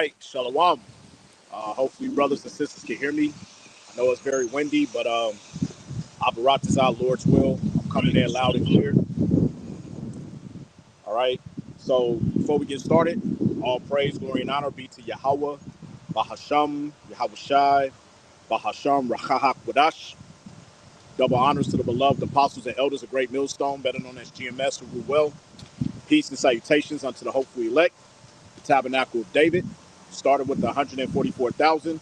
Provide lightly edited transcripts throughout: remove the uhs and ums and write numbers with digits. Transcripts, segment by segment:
right, Shalom. Hopefully, brothers and sisters can hear me. I know it's very windy, but Abarat is our Lord's will. I'm coming in loud and clear. All right. So before we get started, all praise, glory, and honor be to Yahweh, Bahasham, Yahweh Shai, Bahasham, Rachahak Wadash. Double honors to the beloved apostles and elders of Great Millstone, better known as GMS, who rule well. Peace and salutations unto the hopeful elect, the tabernacle of David, started with the 144,000,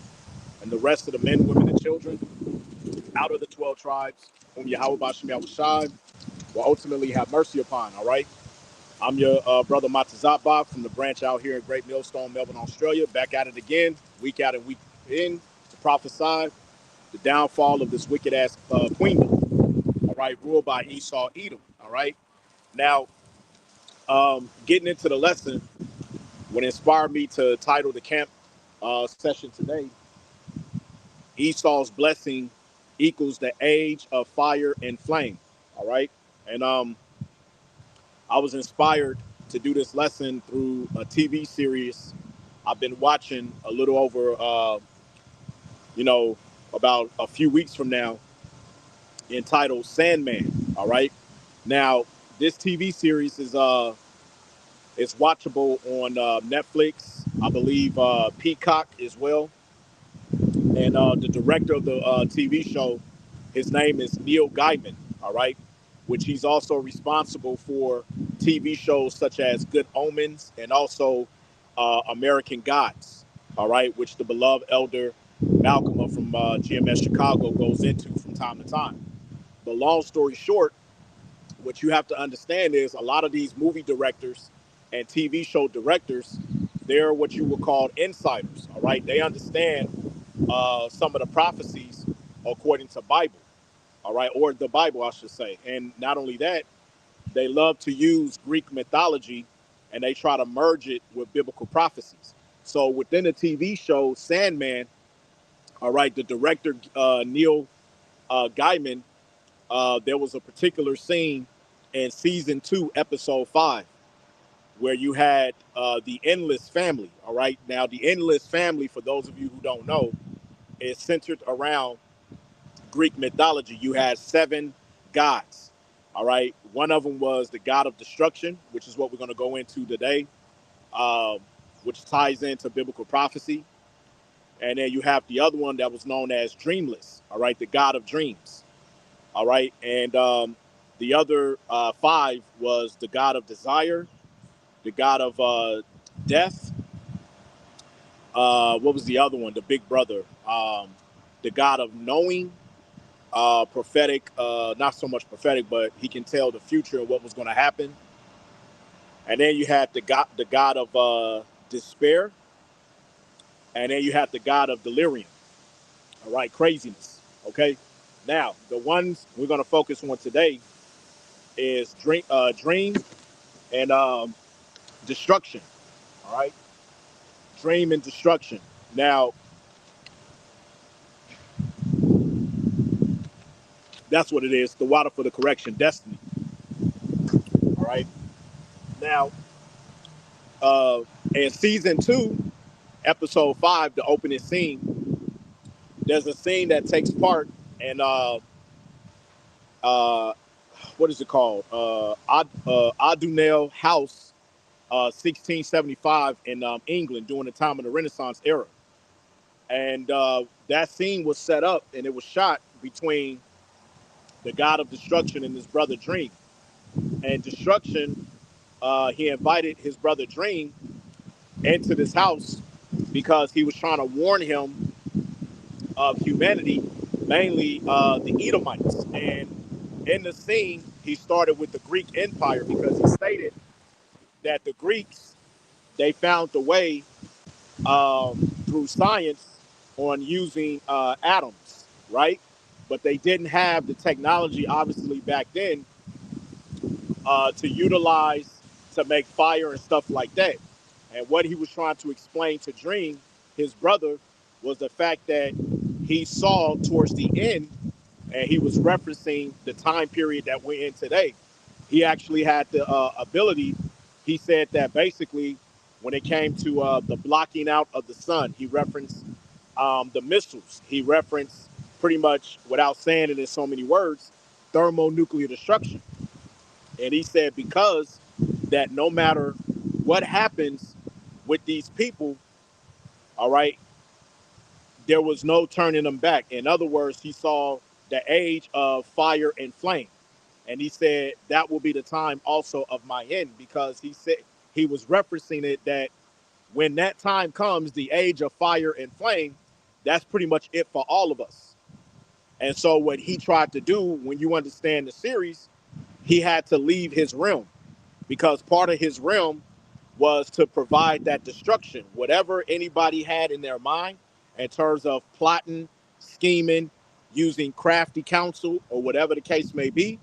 and the rest of the men, women, and children out of the 12 tribes, whom Yahweh Bashem Yahweh Shai will ultimately have mercy upon. All right. I'm your brother Matazatba from the branch out here in Great Millstone, Melbourne, Australia. Back at it again, week out and week in, to prophesy the downfall of this wicked ass queendom. All right, ruled by Esau'S. All right. Now, getting into the lesson, what inspired me to title the camp session today, Esau's blessing equals the age of fire and flame. All right. And I was inspired to do this lesson through a TV series I've been watching a little over, about a few weeks from now, entitled Sandman. All right. Now, this TV series is it's watchable on Netflix, I believe Peacock as well. And the director of the TV show, his name is Neil Gaiman, all right, which he's also responsible for TV shows such as Good Omens and also American Gods, all right, which the beloved elder Malcolm from GMS Chicago goes into from time to time. But long story short, what you have to understand is a lot of these movie directors and TV show directors, they're what you would call insiders, all right? They understand some of the prophecies according to Bible, all right, or the Bible, I should say. And not only that, they love to use Greek mythology and they try to merge it with biblical prophecies. So within the TV show Sandman, all right, the director Neil Gaiman, there was a particular scene in season 2, episode 5, where you had the Endless family. All right, now the Endless family, for those of you who don't know, is centered around Greek mythology. You had 7 gods. All right. One of them was the god of destruction, which is what we're going to go into today, which ties into biblical prophecy. And then you have the other one that was known as Dreamless. All right. The god of dreams. All right. And the other 5 was the god of desire, the god of death. What was the other one? The big brother, the god of knowing, prophetic, not so much prophetic, but he can tell the future and what was going to happen. And then you had the god of despair, and then you have the god of delirium. All right, craziness. Okay, now the ones we're going to focus on today is dream and destruction. All right, dream and destruction. Now that's what it is. The water for the correction, destiny. All right. Now, in season 2, episode 5, the opening scene, there's a scene that takes part in what is it called? Adunel House, 1675 in England during the time of the Renaissance era. And that scene was set up and it was shot between the god of destruction and his brother Dream. And destruction, he invited his brother Dream into this house because he was trying to warn him of humanity, mainly the Edomites. And in the scene, he started with the Greek Empire because he stated that the Greeks, they found the way through science on using atoms, right? But they didn't have the technology, obviously, back then to utilize to make fire and stuff like that. And what he was trying to explain to Dream, his brother, was the fact that he saw towards the end, and he was referencing the time period that we're in today. He actually had the ability. He said that basically when it came to the blocking out of the sun. He referenced the missiles. He referenced pretty much, without saying it in so many words, thermonuclear destruction. And he said because that no matter what happens with these people, all right, there was no turning them back. In other words, he saw the age of fire and flame. And he said that will be the time also of my end, because he said he was referencing it that when that time comes, the age of fire and flame, that's pretty much it for all of us. And so what he tried to do, when you understand the series, he had to leave his realm, because part of his realm was to provide that destruction. Whatever anybody had in their mind in terms of plotting, scheming, using crafty counsel, or whatever the case may be,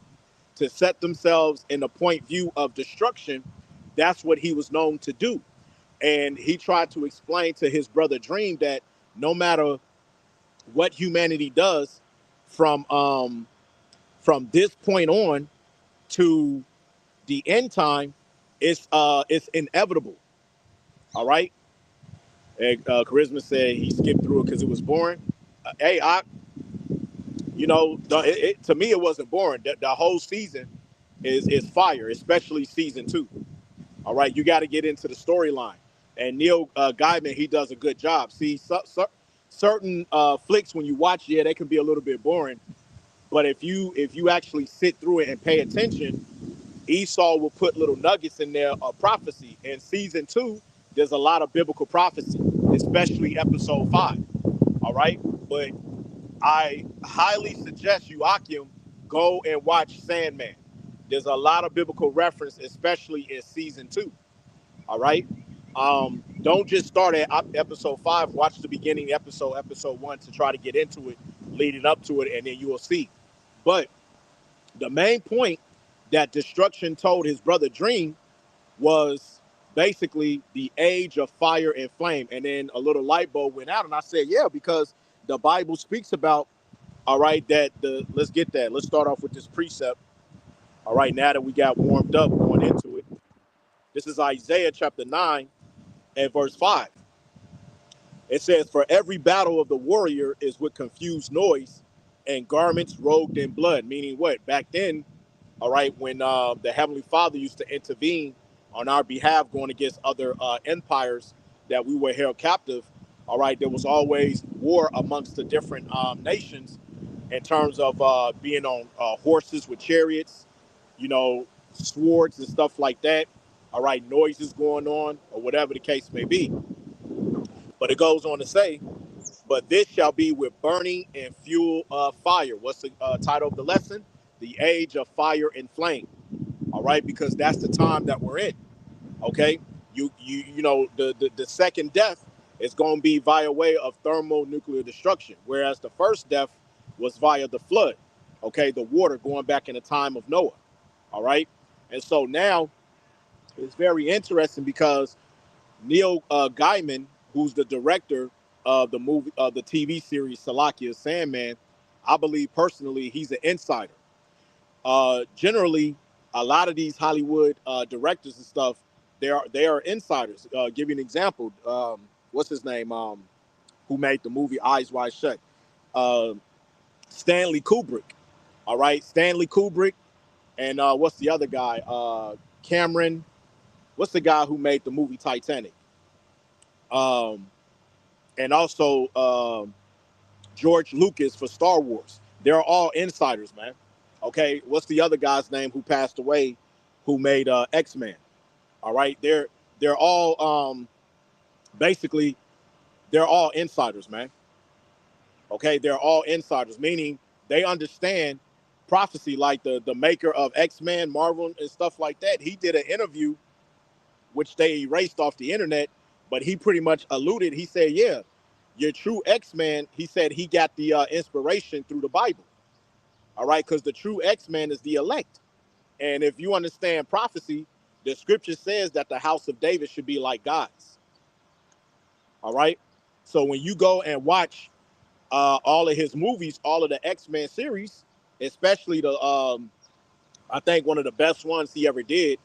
to set themselves in the point view of destruction, that's what he was known to do. And he tried to explain to his brother Dream that no matter what humanity does from this point on to the end time, it's inevitable. All right. And Charisma said he skipped through it because it was boring. Hey, to me it wasn't boring. The whole season is fire, especially season 2. All right, you got to get into the storyline, and Neil Gaiman, he does a good job. See, certain flicks when you watch, yeah, they can be a little bit boring, but if you actually sit through it and pay attention, Esau will put little nuggets in there of prophecy. In season 2, there's a lot of biblical prophecy, especially episode 5. All right, but I highly suggest you, Akim, go and watch Sandman. There's a lot of biblical reference, especially in season 2. All right. Don't just start at episode 5. Watch the beginning episode 1 to try to get into it, leading up to it, and then you will see. But the main point that Destruction told his brother Dream was basically the age of fire and flame. And then a little light bulb went out, and I said, yeah, because the Bible speaks about, all right, let's get that. Let's start off with this precept. All right, now that we got warmed up going into it. This is Isaiah chapter 9 and verse 5. It says, for every battle of the warrior is with confused noise and garments robed in blood. Meaning what? Back then, all right, when the Heavenly Father used to intervene on our behalf going against other empires that we were held captive, all right, there was always war amongst the different nations in terms of being on horses with chariots, swords and stuff like that. All right, noises going on or whatever the case may be. But it goes on to say, but this shall be with burning and fuel of fire. What's the title of the lesson? The age of fire and flame. All right, because that's the time that we're in. Okay, the second death is going to be via way of thermonuclear destruction, whereas the first death was via the flood. Okay, the water going back in the time of Noah. All right, and so now it's very interesting because Neil Gaiman, who's the director of the movie of the TV series Salakia Sandman, I believe personally he's an insider. Generally, a lot of these Hollywood directors and stuff, they are insiders. Give you an example. What's his name? Who made the movie Eyes Wide Shut? Uh, Stanley Kubrick. All right, Stanley Kubrick, and what's the other guy? Cameron. What's the guy who made the movie Titanic? Um, and also George Lucas for Star Wars. They're all insiders, man. Okay, what's the other guy's name who passed away, who made X-Men? All right, they're all basically they're all insiders, man. Okay, they're all insiders, meaning they understand prophecy, like the maker of X-Men, Marvel, and stuff like that. He did an interview which they erased off the internet, but he pretty much alluded. He said, yeah, your true X-Man, he said he got the inspiration through the Bible. All right, because the true X-Man is the elect. And if you understand prophecy, the scripture says that the house of David should be like God's. All right. So when you go and watch all of his movies, all of the X-Men series, especially I think one of the best ones he ever did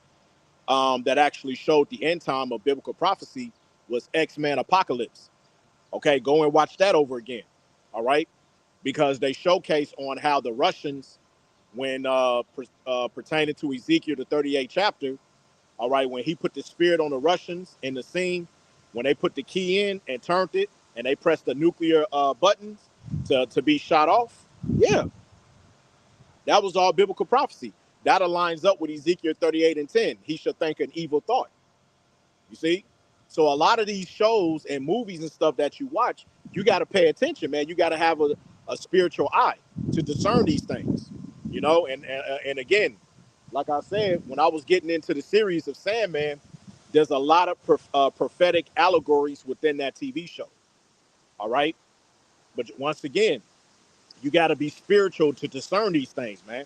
that actually showed the end time of biblical prophecy was X-Men Apocalypse. Okay, go and watch that over again. All right, because they showcase on how the Russians, when pertaining to Ezekiel the 38th chapter, all right, when he put the spirit on the Russians in the scene, when they put the key in and turned it, and they pressed the nuclear buttons to be shot off. Yeah, that was all biblical prophecy. That aligns up with Ezekiel 38:10. He shall think an evil thought. You see? So a lot of these shows and movies and stuff that you watch, you got to pay attention, man. You got to have a spiritual eye to discern these things, you know? And again, like I said, when I was getting into the series of Sandman, there's a lot of prophetic allegories within that TV show. All right. But once again, you got to be spiritual to discern these things, man.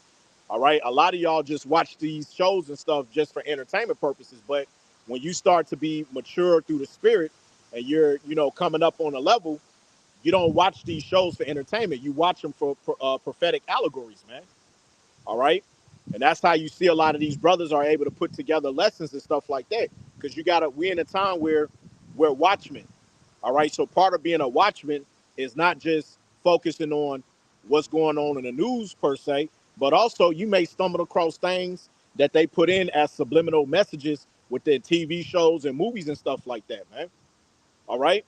All right. A lot of y'all just watch these shows and stuff just for entertainment purposes. But when you start to be mature through the spirit and you're, coming up on a level, you don't watch these shows for entertainment. You watch them for prophetic allegories, man. All right. And that's how you see a lot of these brothers are able to put together lessons and stuff like that. Because we're in a time where we're watchmen. All right. So part of being a watchman is not just focusing on what's going on in the news per se, but also you may stumble across things that they put in as subliminal messages with their TV shows and movies and stuff like that, man. All right.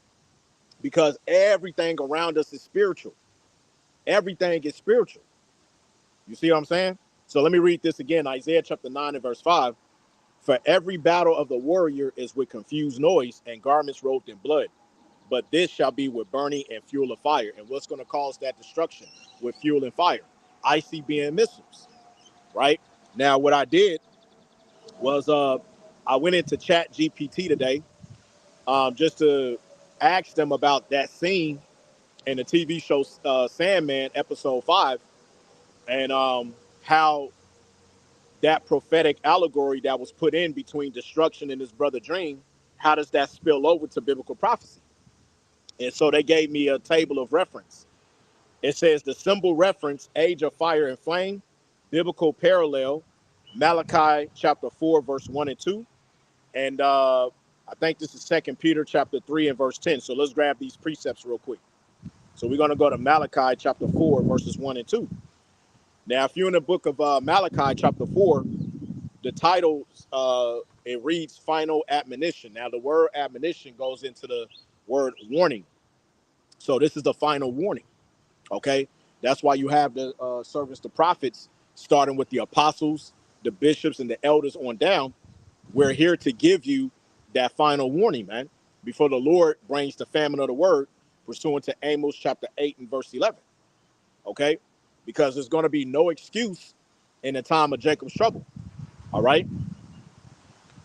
Because everything around us is spiritual. Everything is spiritual. You see what I'm saying? So let me read this again. Isaiah chapter 9 and verse 5. For every battle of the warrior is with confused noise and garments robed in blood. But this shall be with burning and fuel of fire. And what's going to cause that destruction with fuel and fire? ICBM missiles, right? Now, what I did was I went into Chat GPT today just to ask them about that scene in the TV show Sandman, episode 5, and how that prophetic allegory that was put in between destruction and his brother Dream, how does that spill over to biblical prophecy? And so they gave me a table of reference. It says the symbol reference, age of fire and flame, biblical parallel, Malachi chapter 4, verse 1 and 2. And I think this is 2 Peter chapter 3 and verse 10. So let's grab these precepts real quick. So we're going to go to Malachi chapter 4, verses 1 and 2. Now, if you're in the book of Malachi chapter 4, the title, it reads final admonition. Now, the word admonition goes into the word warning. So this is the final warning. Okay. That's why you have the service to prophets, starting with the apostles, the bishops, and the elders on down. We're here to give you that final warning, man, before the Lord brings the famine of the word, pursuant to Amos chapter 8 and verse 11. Okay. Because there's going to be no excuse in the time of Jacob's trouble. All right.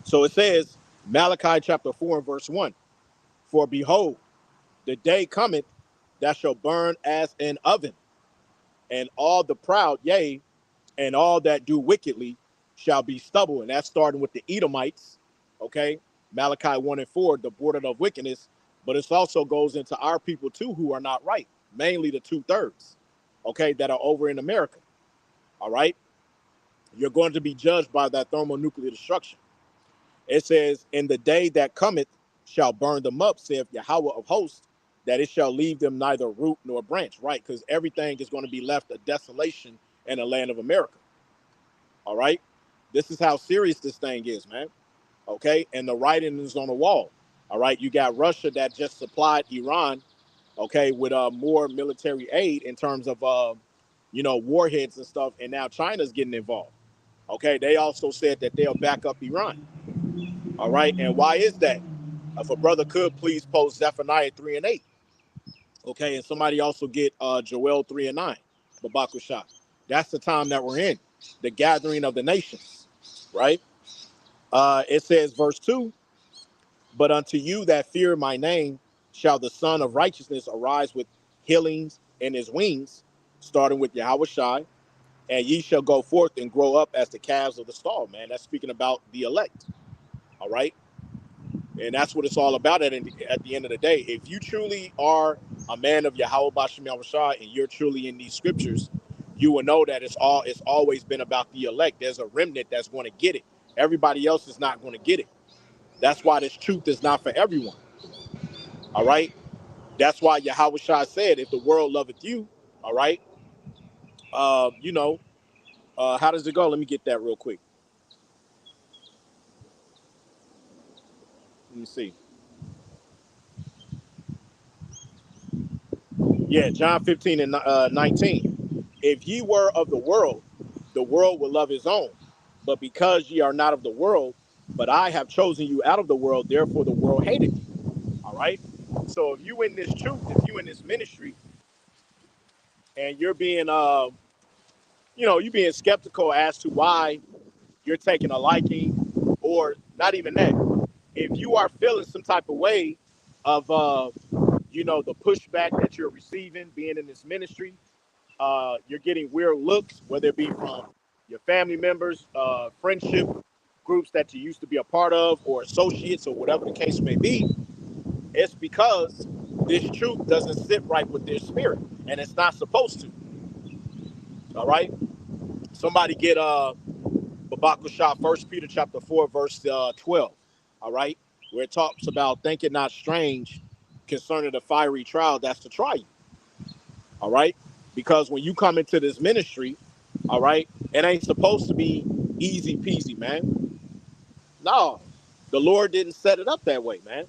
So it says, Malachi chapter 4 and verse 1. For behold, the day cometh that shall burn as an oven, and all the proud, yea, and all that do wickedly shall be stubble. And that's starting with the Edomites. Okay. Malachi 1 and 4, the border of wickedness. But it also goes into our people too, who are not right, mainly the 2/3, okay, that are over in America. All right. You're going to be judged by that thermonuclear destruction. It says, in the day that cometh shall burn them up, saith Yahweh of hosts, that it shall leave them neither root nor branch, right? Because everything is going to be left a desolation in the land of America. All right. This is how serious this thing is, man. Okay. And the writing is on the wall. All right. You got Russia that just supplied Iran, okay, with more military aid in terms of, warheads and stuff. And now China's getting involved. Okay. They also said that they'll back up Iran. All right. And why is that? If a brother could please post Zephaniah 3 and 8. Okay. And somebody also get Joel 3 and 9. Babakusha. That's the time that we're in. The gathering of the nations. Right. It says, verse 2, but unto you that fear my name shall the Son of Righteousness arise with healings in his wings, starting with Yahweh Shai, and ye shall go forth and grow up as the calves of the stall, man. That's speaking about the elect. All right. And that's what it's all about at the end of the day. If you truly are a man of Yahweh Bashem Yahushua and you're truly in these scriptures, you will know that it's always been about the elect. There's a remnant that's going to get it. Everybody else is not going to get it. That's why this truth is not for everyone. All right. That's why Yahweh Shai said, if the world loveth you, all right, you know, how does it go? Let me get that real quick. Let me see. Yeah, John 15 and 19. If ye were of the world would love his own. But because ye are not of the world, but I have chosen you out of the world, therefore the world hated you. All right. So if you in this truth, if you in this ministry, and you're being, you being skeptical as to why you're taking a liking, or not even that. If you are feeling some type of way of, the pushback that you're receiving, being in this ministry, you're getting weird looks, whether it be from your family members, friendship groups that you used to be a part of, or associates, or whatever the case may be. It's because this truth doesn't sit right with their spirit, and it's not supposed to. All right. Somebody get Babakashah, 1 Peter chapter 4, verse 12. All right, where it talks about think it not strange concerning the fiery trial that's to try you. All right, because when you come into this ministry, all right, it ain't supposed to be easy peasy, man. No, the Lord didn't set it up that way, man.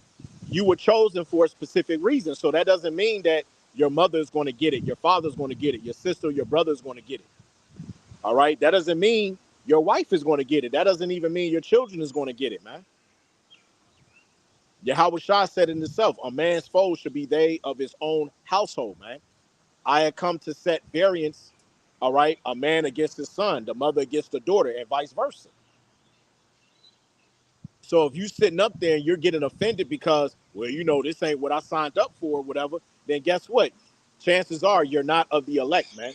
You were chosen for a specific reason, so that doesn't mean that your mother is going to get it, your father's going to get it, your sister, your brother is going to get it. All right, that doesn't mean your wife is going to get it. That doesn't even mean your children is going to get it, man. Yahweh Shah said in itself, a man's foes should be they of his own household, man. I had come to set variance, all right, a man against his son, the mother against the daughter, and vice versa. So if you sitting up there and you're getting offended because, well, this ain't what I signed up for or whatever, then guess what? Chances are you're not of the elect, man.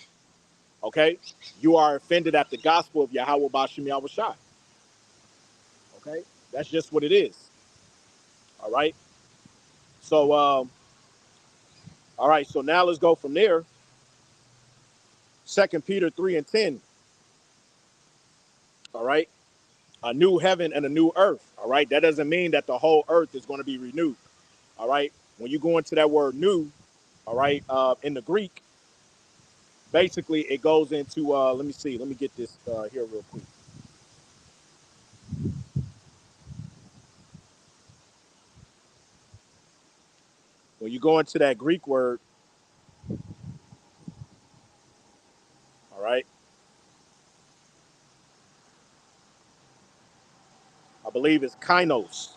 Okay? You are offended at the gospel of Yahweh Bashim Yahweh Shai. Okay? That's just what it is. All right? So, all right, so now let's go from there. 2 Peter 3 and 10. All right. A new heaven and a new earth. All right. That doesn't mean that the whole earth is going to be renewed. All right. When you go into that word new, all right, in the Greek, basically it goes into, let me see, let me get this here real quick. When you go into that Greek word, all right, I believe it's kainos.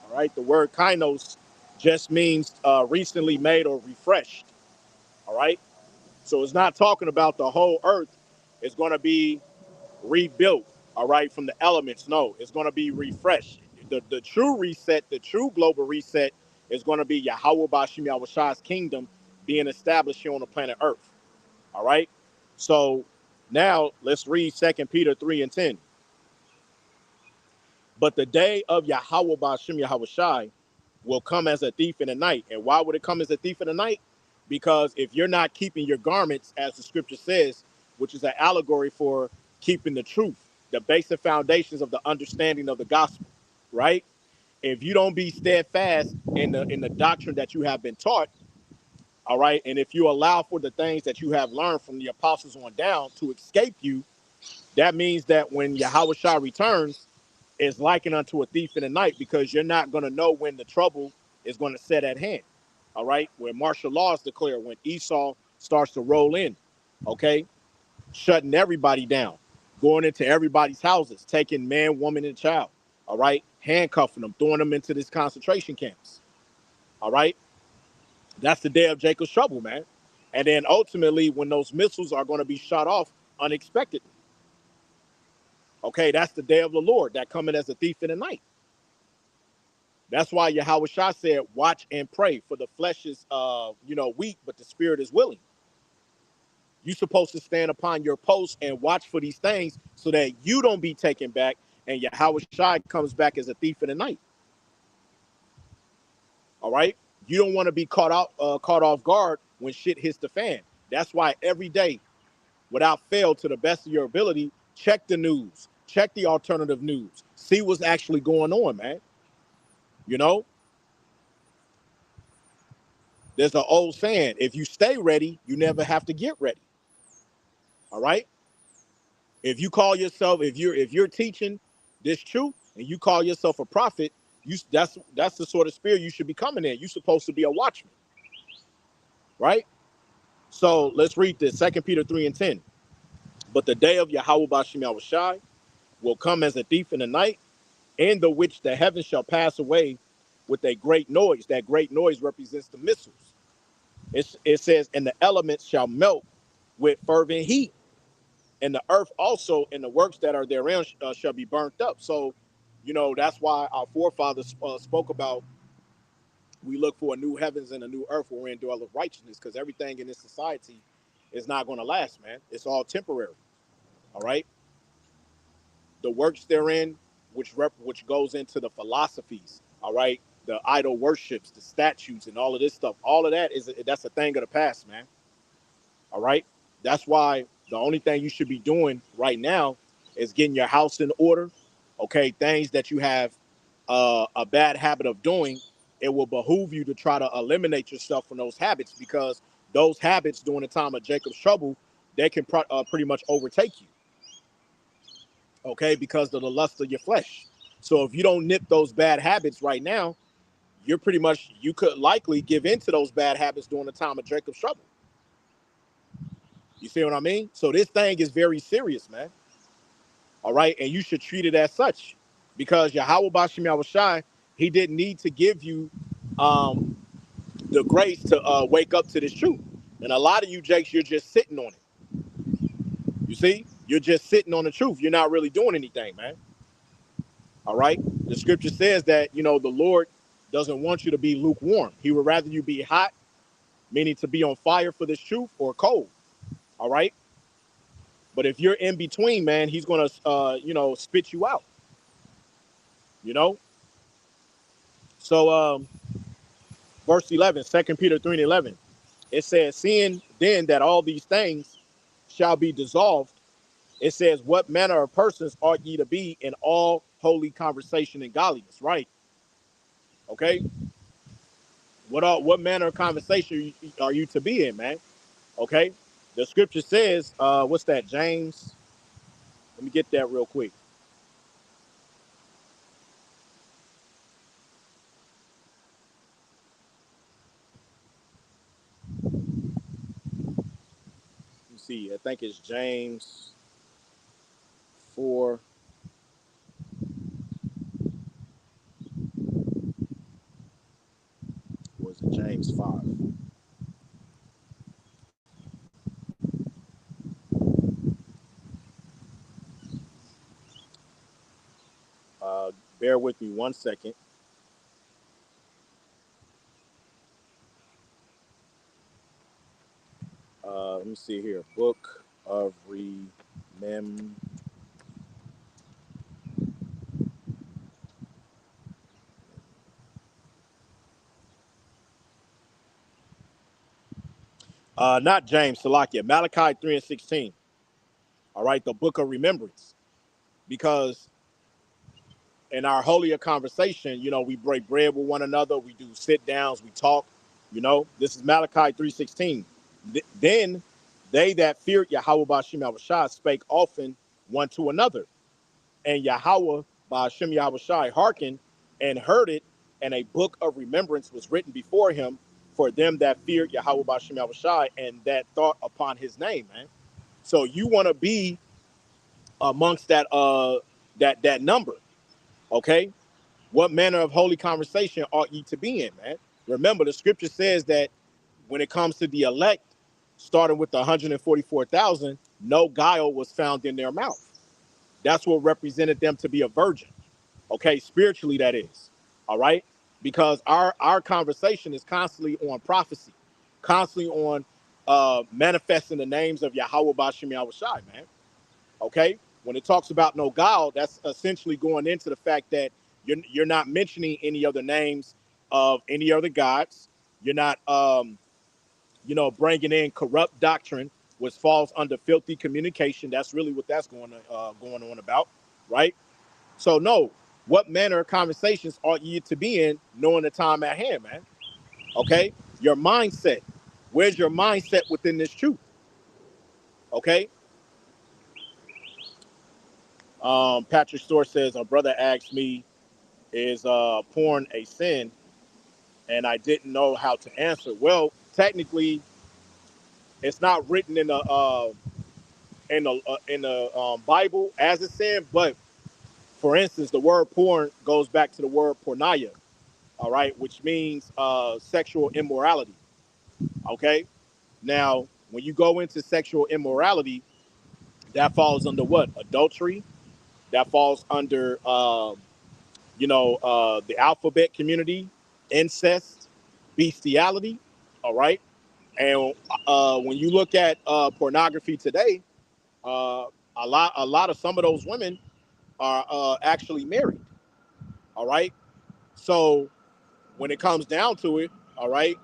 All right. The word kainos just means recently made or refreshed. All right. So it's not talking about the whole earth is going to be rebuilt, all right, from the elements. No, it's going to be refreshed. The true reset, the true global reset is going to be Yahweh Bashim Yahweh Shai's kingdom being established here on the planet Earth. All right. So now let's read 2 Peter 3 and 10. But the day of Yahweh Bashim Yahweh Shai will come as a thief in the night. And why would it come as a thief in the night? Because if you're not keeping your garments, as the scripture says, which is an allegory for keeping the truth, the basic foundations of the understanding of the gospel, right? If you don't be steadfast in the doctrine that you have been taught, all right, and if you allow for the things that you have learned from the apostles on down to escape you, that means that when Yahweh Shah returns, it's likened unto a thief in the night, because you're not going to know when the trouble is going to set at hand. All right. When martial law is declared, when Esau starts to roll in, okay, shutting everybody down, going into everybody's houses, taking man, woman, and child. All right. Handcuffing them, throwing them into this concentration camps. All right. That's the day of Jacob's trouble, man. And then ultimately, when those missiles are going to be shot off unexpectedly, okay, that's the day of the Lord that coming as a thief in the night. That's why Yahweh Shah said, watch and pray, for the flesh is, weak, but the spirit is willing. You're supposed to stand upon your post and watch for these things so that you don't be taken back and Yahweh Shai comes back as a thief in the night. All right. You don't want to be caught off guard when shit hits the fan. That's why every day, without fail, to the best of your ability, check the news, Check the alternative news. See what's actually going on, man. You know, there's an old saying: if you stay ready, you never have to get ready. All right. If you call yourself, if you're teaching this truth and you call yourself a prophet, that's the sort of spirit you should be coming in. You're supposed to be a watchman, right? So let's read this. 2 Peter 3:10. But the day of Yahweh Bashim Yahushai will come as a thief in the night, in the which the heavens shall pass away with a great noise. That great noise represents the missiles. It says, and the elements shall melt with fervent heat, and the earth also and the works that are therein shall be burnt up. So, that's why our forefathers spoke about we look for a new heavens and a new earth wherein dwelleth righteousness, because everything in this society is not going to last, man. It's all temporary. All right. The works therein, which goes into the philosophies, all right, the idol worships, the statues, and all of this stuff. All of that's a thing of the past, man. All right. That's why the only thing you should be doing right now is getting your house in order. Okay. Things that you have a bad habit of doing, it will behoove you to try to eliminate yourself from those habits, because those habits during the time of Jacob's trouble, they can pretty much overtake you. Okay. Because of the lust of your flesh. So if you don't nip those bad habits right now, you could likely give into those bad habits during the time of Jacob's trouble. You see what I mean? So this thing is very serious, man. All right. And you should treat it as such, because Yahweh Bashim Yahushai, he didn't need to give you the grace to wake up to this truth. And a lot of you jakes, you're just sitting on it. You see, you're just sitting on the truth. You're not really doing anything, man. All right. The scripture says that, the Lord doesn't want you to be lukewarm. He would rather you be hot, meaning to be on fire for this truth, or cold. All right. But if you're in between, man, he's going to, spit you out, you know? So verse 11, 2 Peter 3:11, it says, seeing then that all these things shall be dissolved, it says, what manner of persons ought ye to be in all holy conversation and godliness, right? Okay. What manner of conversation are you to be in, man? Okay. The scripture says, what's that, James? Let me get that real quick. Let me see. I think it's James 4. Or is it James 5? Bear with me 1 second. Let me see here. Book of Remem. Not James, Salakia. Malachi 3:16. All right, the book of remembrance. Because in our holier conversation, we break bread with one another. We do sit downs. We talk. This is Malachi 3:16. Then they that feared Yahweh Bashim Yahushai spake often one to another. And Yahweh Bashim Yahushai hearkened and heard it, and a book of remembrance was written before him for them that feared Yahweh Bashim Yahushai and that thought upon his name, man. So you want to be amongst that number, okay? What manner of holy conversation ought ye to be in, man? Remember, the scripture says that when it comes to the elect, starting with the 144,000, no guile was found in their mouth. That's what represented them to be a virgin. Okay, spiritually that is. All right? Because our conversation is constantly on prophecy, constantly on manifesting the names of Yahweh Bashim Yahushai, man. Okay? When it talks about no guile, that's essentially going into the fact that you're not mentioning any other names of any other gods. You're not bringing in corrupt doctrine, which falls under filthy communication. That's really what that's going on about. right? So no, what manner of conversations ought you to be in, knowing the time at hand, man? Okay, your mindset. Where's your mindset within this truth? Okay. Patrick Store says a brother asked me, "Is porn a sin?" And I didn't know how to answer. Well, technically, it's not written in the Bible as a sin, but for instance, the word porn goes back to the word porneia, all right, which means sexual immorality. Okay, now when you go into sexual immorality, that falls under what? Adultery. That falls under the alphabet community, incest, bestiality. All right, and when you look at pornography today, uh, a lot of some of those women are actually married. All right, so when it comes down to it, all right,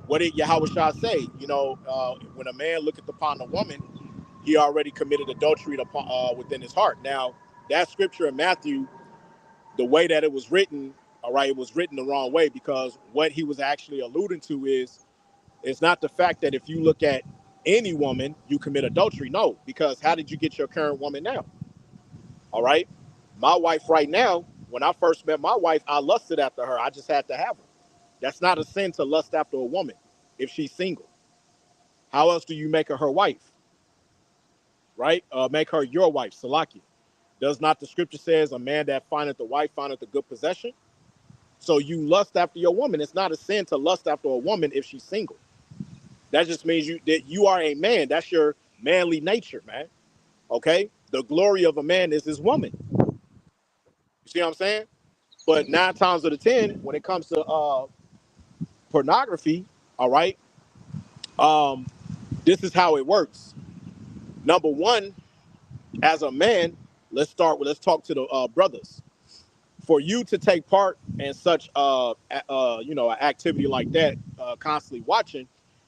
what did Yahweh Shah say? When a man looketh upon a woman, he already committed adultery within his heart. Now, that scripture in Matthew, the way that it was written, all right, it was written the wrong way, because what he was actually alluding to is it's not the fact that if you look at any woman, you commit adultery. No, because how did you get your current woman now? All right. My wife right now, when I first met my wife, I lusted after her. I just had to have her. That's not a sin to lust after a woman if she's single. How else do you make her wife? Right? Make her your wife, Salaki. Does not the scripture says a man that findeth a wife findeth a good possession? So you lust after your woman. It's not a sin to lust after a woman if she's single. That just means you are a man. That's your manly nature, man. Okay? The glory of a man is his woman. You see what I'm saying? But 9 times out of 10, when it comes to pornography, all right, um, this is how it works. Number one, as a man, let's talk to the brothers. For you to take part in such an activity like that, constantly watching,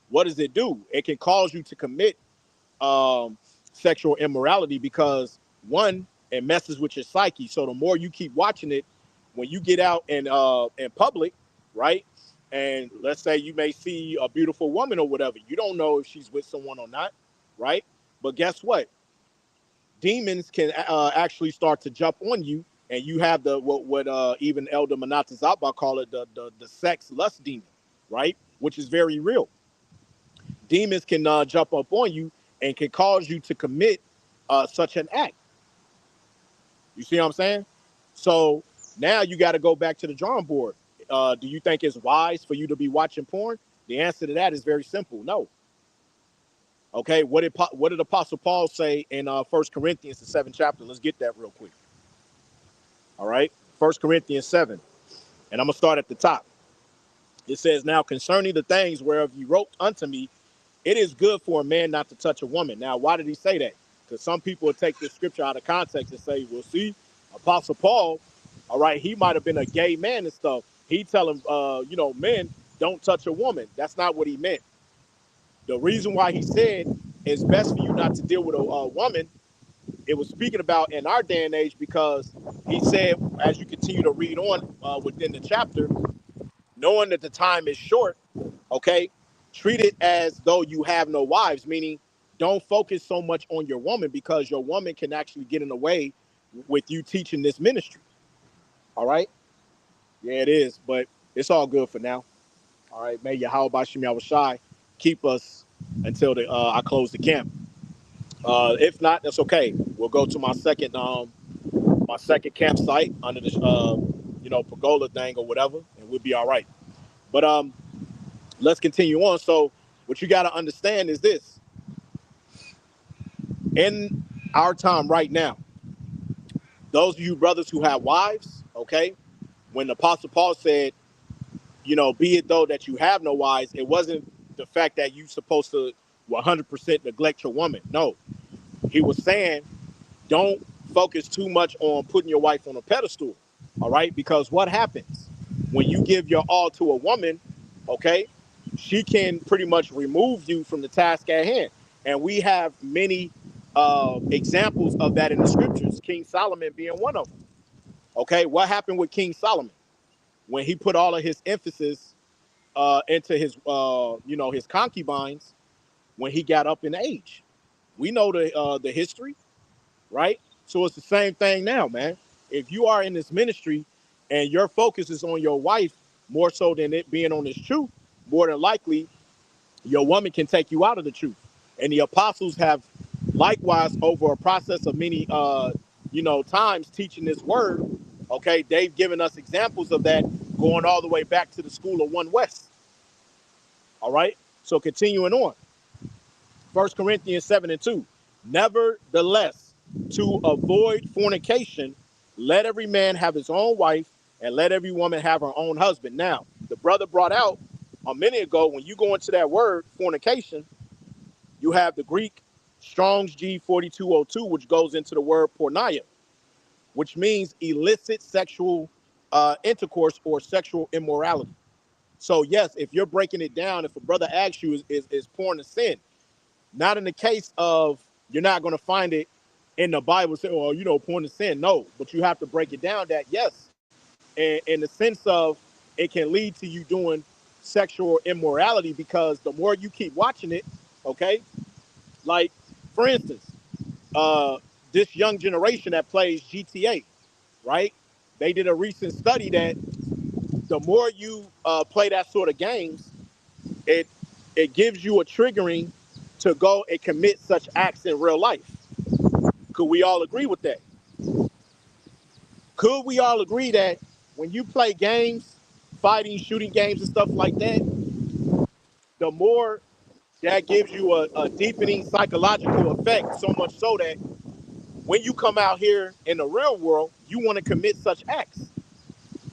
what does it do? It can cause you to commit um, sexual immorality, because one, it messes with your psyche. So the more you keep watching it, when you get out in public, right? And let's say you may see a beautiful woman or whatever, you don't know if she's with someone or not, right? But guess what? Demons can actually start to jump on you, and you have the what even Elder Manata Zaba call it the sex lust demon, right? Which is very real. Demons can jump up on you and can cause you to commit such an act. You see what I'm saying? So now you got to go back to the drawing board. Do you think it's wise for you to be watching porn? The answer to that is very simple. No. Okay. What did Apostle Paul say in 1 Corinthians, the 7th chapter? Let's get that real quick. All right. 1 Corinthians 7. And I'm going to start at the top. It says, "Now concerning the things whereof you wrote unto me, it is good for a man not to touch a woman." Now, why did he say that? Because some people will take this scripture out of context and say, well, see, Apostle Paul, all right, he might have been a gay man and stuff. He telling, men, don't touch a woman. That's not what he meant. The reason why he said it's best for you not to deal with a woman, it was speaking about in our day and age, because he said, as you continue to read on within the chapter, knowing that the time is short, okay, treat it as though you have no wives, meaning don't focus so much on your woman, because your woman can actually get in the way with you teaching this ministry. All right? Yeah, it is, but it's all good for now. All right, may Yahweh Bashim Yahushai keep us until I close the camp. If not, that's okay. We'll go to my second campsite under the pergola thing or whatever, and we'll be all right. But let's continue on. So what you got to understand is this: in our time right now, those of you brothers who have wives, okay, when the Apostle Paul said, be it though that you have no wives, it wasn't the fact that you supposed to 100% neglect your woman. No, he was saying don't focus too much on putting your wife on a pedestal, all right? Because what happens when you give your all to a woman, okay, she can pretty much remove you from the task at hand. And we have many examples of that in the scriptures, King Solomon being one of them. Okay, what happened with King Solomon when he put all of his emphasis into his, his concubines when he got up in age? We know the history, right? So it's the same thing now, man. If you are in this ministry and your focus is on your wife more so than it being on this truth, more than likely your woman can take you out of the truth. And the apostles have likewise over a process of many times teaching this word. Okay, they've given us examples of that going all the way back to the school of One West. All right, so continuing on. 1 Corinthians 7:2. Nevertheless, to avoid fornication, let every man have his own wife, and let every woman have her own husband. Now, the brother brought out a minute ago, when you go into that word fornication, you have the Greek Strong's G 4202, which goes into the word porneia, which means illicit sexual intercourse or sexual immorality. So yes, if you're breaking it down, if a brother asks you, is porn a sin? Not in the case of, you're not going to find it in the Bible say, well, porn is sin. No, but you have to break it down that yes, and in the sense of it can lead to you doing sexual immorality, because the more you keep watching it, okay, like for instance, this young generation that plays GTA, right? They did a recent study that the more you play that sort of games, it it gives you a triggering to go and commit such acts in real life. Could we all agree with that? Could we all agree that when you play games, fighting, shooting games and stuff like that, the more that gives you a deepening psychological effect, so much so that when you come out here in the real world, you want to commit such acts.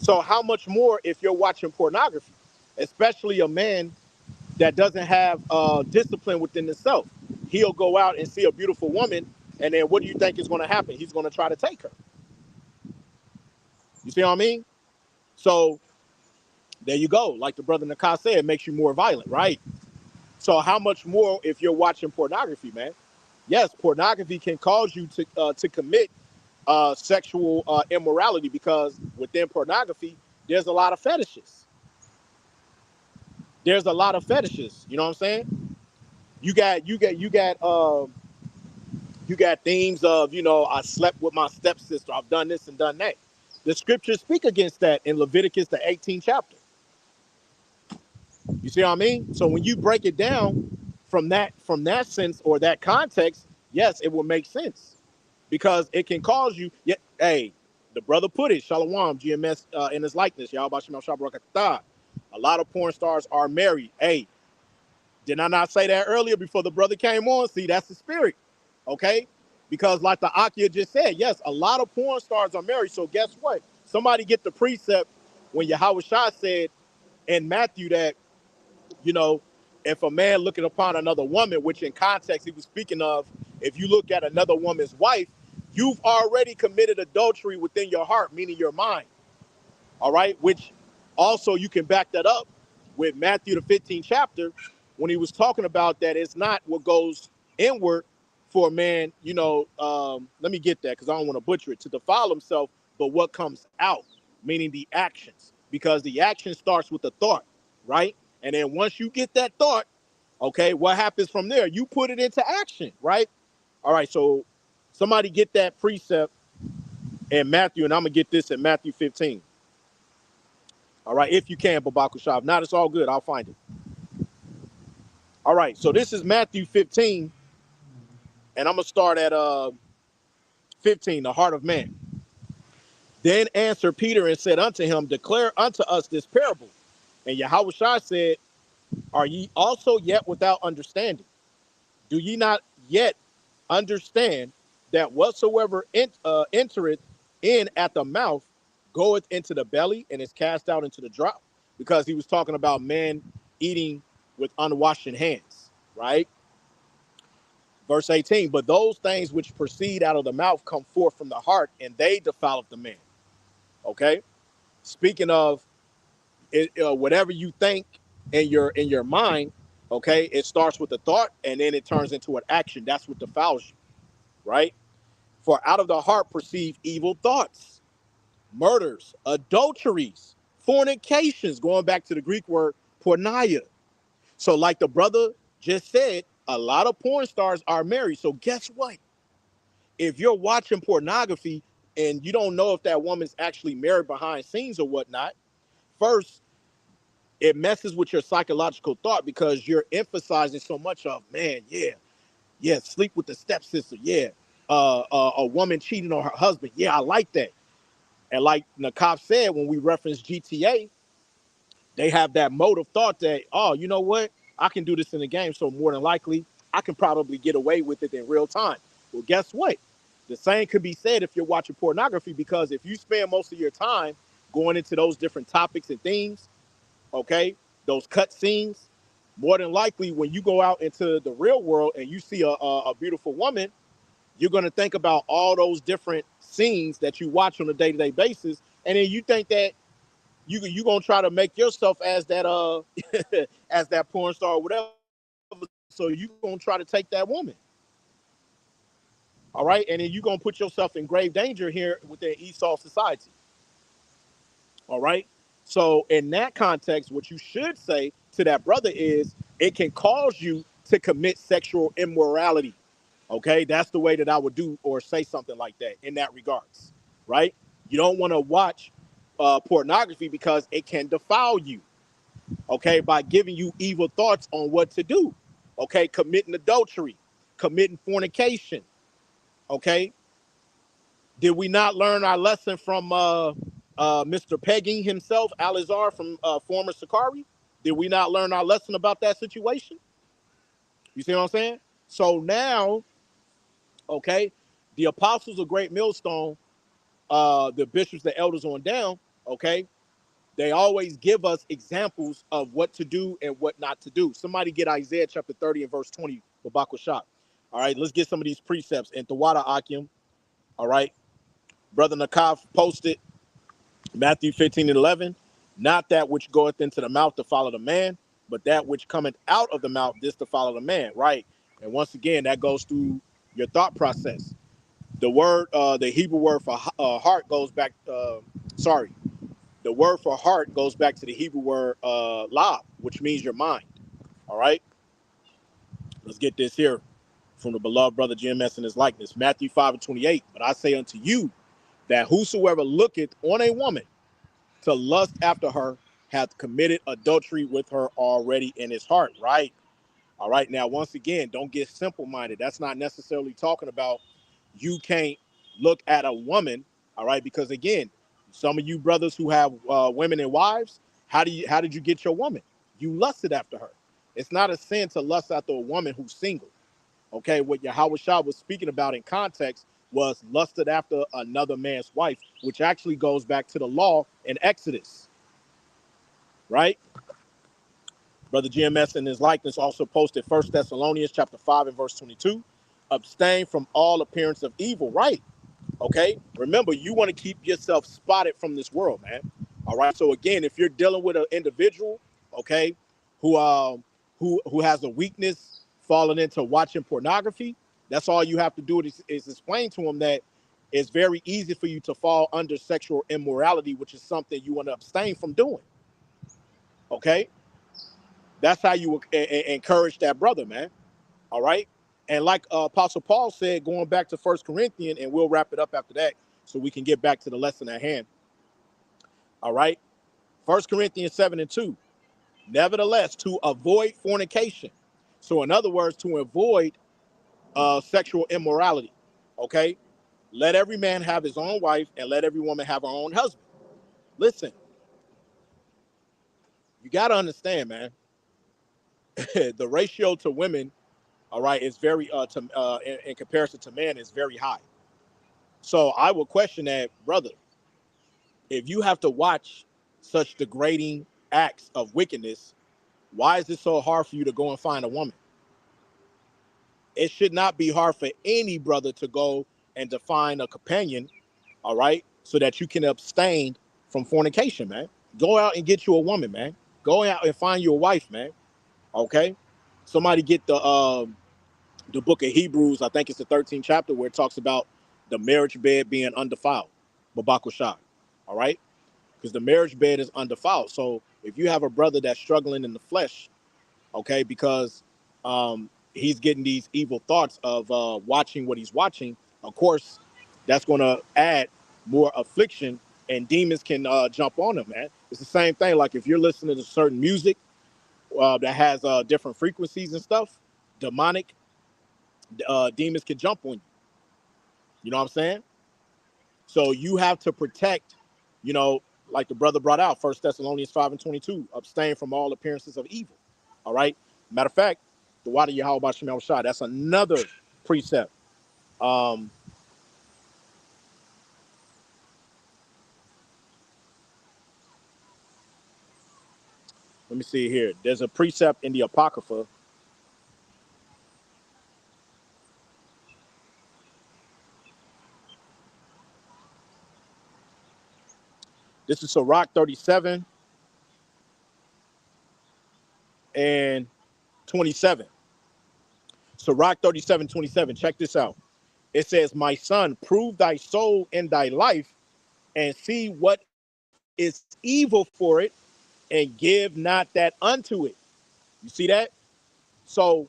So how much more if you're watching pornography, especially a man that doesn't have discipline within himself? He'll go out and see a beautiful woman, and then what do you think is going to happen? He's going to try to take her. You see what I mean? So there you go. Like the brother Nakai said, it makes you more violent, right? So how much more if you're watching pornography, man? Yes, pornography can cause you to commit sexual immorality, because within pornography, there's a lot of fetishes. There's a lot of fetishes. You know what I'm saying? You got themes of, I slept with my stepsister. I've done this and done that. The scriptures speak against that in Leviticus, the 18th chapter. You see what I mean? So when you break it down from that sense or that context, yes, it will make sense, because it can cause you. Yeah, hey, the brother put it, Shalom, GMS in his likeness. Y'all about Shema Shabrakatah. A lot of porn stars are married. Hey, did I not say that earlier before the brother came on? See, that's the spirit, okay? Because like the Akia just said, yes, a lot of porn stars are married. So guess what? Somebody get the precept when Yahweh Shah said in Matthew that, if a man looking upon another woman, which in context he was speaking of, if you look at another woman's wife, you've already committed adultery within your heart, meaning your mind. All right, which also you can back that up with Matthew the 15th chapter, when he was talking about that it's not what goes inward for a man, let me get that because I don't want to butcher it, to defile himself, but what comes out, meaning the actions, because the action starts with the thought, right? And then once you get that thought, okay, what happens from there? You put it into action, right? All right, so somebody get that precept in Matthew, and I'm gonna get this in Matthew 15. All right, if you can, Babakushab. Not, it's all good. I'll find it. All right, so this is Matthew 15, and I'm going to start at 15, the heart of man. Then answered Peter and said unto him, declare unto us this parable. And Yahweh Shai said, are ye also yet without understanding? Do ye not yet understand that whatsoever entereth in at the mouth goeth into the belly and is cast out into the drop? Because he was talking about men eating with unwashed hands, right? Verse 18, but those things which proceed out of the mouth come forth from the heart, and they defileth the man. Okay? Speaking of it, whatever you think in your mind, okay, it starts with a thought and then it turns into an action. That's what defiles you. right? For out of the heart proceed evil thoughts, murders, adulteries, fornications, going back to the Greek word porneia. So like the brother just said, a lot of porn stars are married. So guess what? If you're watching pornography and you don't know if that woman's actually married behind scenes or whatnot, first, it messes with your psychological thought because you're emphasizing so much of, man, yeah, sleep with the stepsister, yeah, a woman cheating on her husband, yeah, I like that. And like Nakaf said, when we reference GTA, they have that mode of thought that, oh, you know what? I can do this in the game, so more than likely, I can probably get away with it in real time. Well, guess what? The same could be said if you're watching pornography, because if you spend most of your time going into those different topics and themes, okay, those cut scenes, more than likely, when you go out into the real world and you see a beautiful woman, you're going to think about all those different scenes that you watch on a day-to-day basis, and then you think that you gonna try to make yourself as that as that porn star or whatever. So you gonna try to take that woman, all right, and then you gonna put yourself in grave danger here within Esau'S society, all right. So in that context, what you should say to that brother is, it can cause you to commit sexual immorality. Okay, that's the way that I would do or say something like that in that regards, right? You don't want to watch pornography because it can defile you, okay, by giving you evil thoughts on what to do, okay, committing adultery, committing fornication, okay. Did we not learn our lesson from Mr. Pegging himself, Alizar from former Sakari? Did we not learn our lesson about that situation? You see what I'm saying? So now, okay, the apostles of Great Millstone, the bishops, the elders on down, okay, they always give us examples of what to do and what not to do. Somebody get Isaiah chapter 30 and verse 20, Babakwa Shop. All right, let's get some of these precepts. And Tawada Akim, all right, Brother Nakaf posted Matthew 15 and 11. Not that which goeth into the mouth to follow the man, but that which cometh out of the mouth, this to follow the man, right? And once again, that goes through your thought process. The word, the Hebrew word for heart goes back, the word for heart goes back to the Hebrew word lab, which means your mind. All right, let's get this here from the beloved brother GMS in his likeness. Matthew 5 and 28. But I say unto you that whosoever looketh on a woman to lust after her hath committed adultery with her already in his heart. Right. All right. Now, once again, don't get simple minded. That's not necessarily talking about you can't look at a woman. All right. Because again, some of you brothers who have women and wives, how did you get your woman? You lusted after her. It's not a sin to lust after a woman who's single. Okay. What Yahweh Shah was speaking about in context was lusted after another man's wife, which actually goes back to the law in Exodus. Right. Brother GMS in his likeness also posted 1 Thessalonians chapter 5 and verse 22. Abstain from all appearance of evil. Right. Okay. Remember, you want to keep yourself spotted from this world, man. All right. So again, if you're dealing with an individual, okay, who has a weakness falling into watching pornography, that's all you have to do is explain to them that it's very easy for you to fall under sexual immorality, which is something you want to abstain from doing. Okay. That's how you encourage that brother, man. All right. And like Apostle Paul said, going back to 1 Corinthians, and we'll wrap it up after that so we can get back to the lesson at hand. All right. 1 Corinthians 7 and 2. Nevertheless, to avoid fornication. So in other words, to avoid sexual immorality. Okay. Let every man have his own wife and let every woman have her own husband. Listen, you got to understand, man, the ratio to women, all right, is very, in comparison to men, is very high. So I will question that, brother. If you have to watch such degrading acts of wickedness, why is it so hard for you to go and find a woman? It should not be hard for any brother to go and define a companion, all right, so that you can abstain from fornication, man. Go out and get you a woman, man. Go out and find you a wife, man. Okay. Somebody get the book of Hebrews, I think it's the 13th chapter, where it talks about the marriage bed being undefiled. Babakusha. All right? Because the marriage bed is undefiled. So if you have a brother that's struggling in the flesh, okay, because he's getting these evil thoughts of watching what he's watching, of course, that's going to add more affliction, and demons can jump on him, man. It's the same thing. Like if you're listening to certain music that has different frequencies and stuff, demonic demons can jump on you. You know what I'm saying? So you have to protect, you know, like the brother brought out, 1 Thessalonians 5:22, abstain from all appearances of evil. All right. Matter of fact, the water Yahweh Shemel Shah, that's another precept. Um, Let me see here. There's a precept in the Apocrypha. This is Sirach 37 and 27. Sirach 37:27. Check this out. It says, my son, prove thy soul in thy life and see what is evil for it, and give not that unto it. You see that? So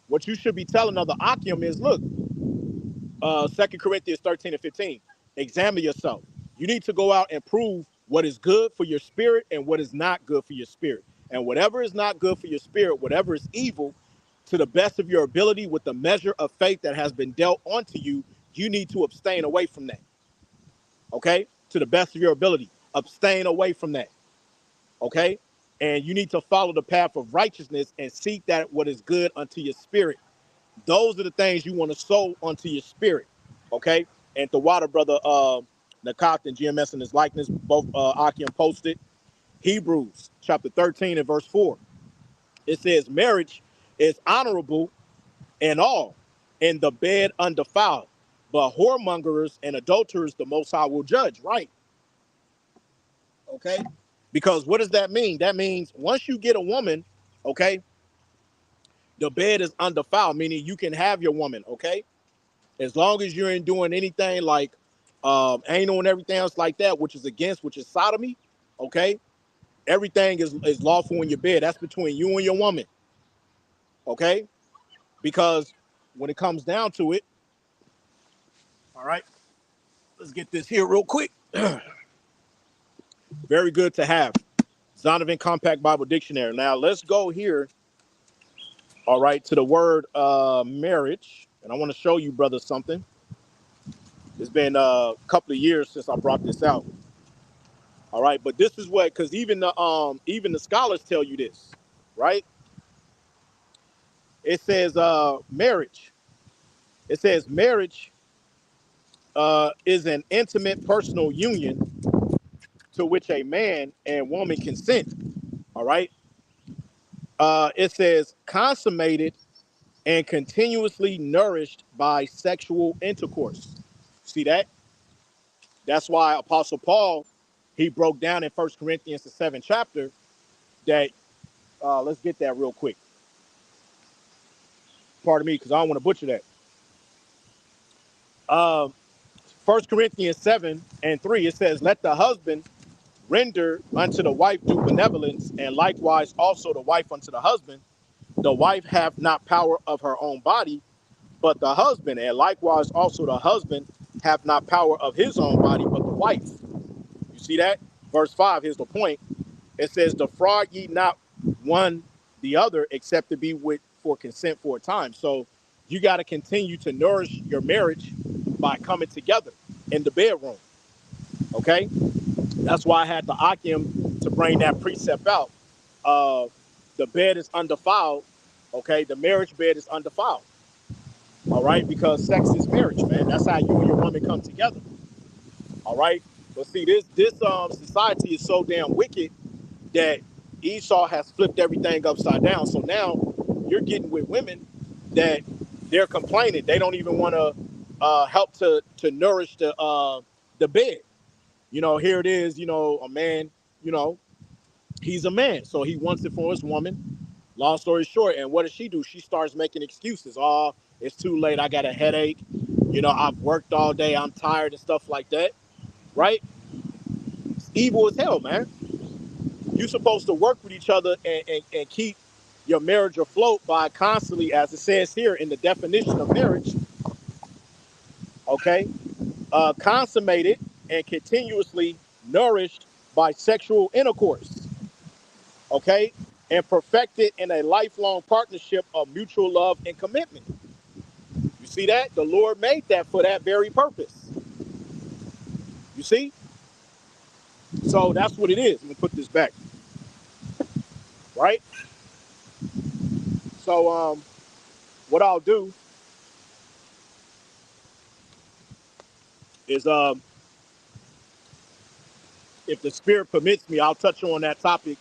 what you should be telling other Akim is, look, 2 Corinthians 13:15, examine yourself. You need to go out and prove what is good for your spirit and what is not good for your spirit. And whatever is not good for your spirit, whatever is evil, to the best of your ability, with the measure of faith that has been dealt onto you, you need to abstain away from that. Okay? To the best of your ability, abstain away from that. Okay? And you need to follow the path of righteousness and seek that what is good unto your spirit. Those are the things you want to sow unto your spirit. Okay? And the water brother Nakat and GMS in his likeness, both Akim posted. Hebrews chapter 13 and verse 4. It says, marriage is honorable in all, in the bed undefiled. But whoremongers and adulterers the Most High will judge, right? Okay? Because what does that mean? That means once you get a woman, okay, the bed is undefiled, meaning you can have your woman, okay? As long as you ain't doing anything like anal and everything else like that, which is sodomy, okay? Everything is lawful in your bed. That's between you and your woman, okay? Because when it comes down to it, all right, let's get this here real quick. Very good to have. Zonovan Compact Bible Dictionary. Now let's go here, all right, to the word marriage. And I want to show you, brother, something. It's been a couple of years since I brought this out. All right, but this is what, because even the scholars tell you this, right? It says marriage. It says marriage is an intimate personal union to which a man and woman consent. All right. It says consummated and continuously nourished by sexual intercourse. See that? That's why Apostle Paul, he broke down in 1 Corinthians, the 7th chapter, that let's get that real quick. Pardon me, because I don't want to butcher that. 1 Corinthians 7:3, it says, let the husband render unto the wife due benevolence, and likewise also the wife unto the husband. The wife hath not power of her own body, but the husband, and likewise also the husband hath not power of his own body, but the wife. You see that? Verse 5, here's the point. It says, defraud ye not one the other, except to be with for consent for a time. So you got to continue to nourish your marriage by coming together in the bedroom. Okay? That's why I had the Akim to bring that precept out. The bed is undefiled. Okay? The marriage bed is undefiled. All right? Because sex is marriage, man. That's how you and your woman come together. All right? But see, this society is so damn wicked that Esau has flipped everything upside down. So now you're getting with women that they're complaining. They don't even want to help to nourish the bed. You know, here it is, you know, a man, you know, he's a man. So he wants it for his woman. Long story short, and what does she do? She starts making excuses. Oh, It's too late. I got a headache. You know, I've worked all day. I'm tired and stuff like that. Right? It's evil as hell, man. You're supposed to work with each other and keep your marriage afloat by constantly, as it says here in the definition of marriage, okay, consummated and continuously nourished by sexual intercourse, okay, and perfected in a lifelong partnership of mutual love and commitment. You see that? The Lord made that for that very purpose. You see? So that's what it is. Let me put this back, right? So what I'll do is if the spirit permits me, I'll touch on that topic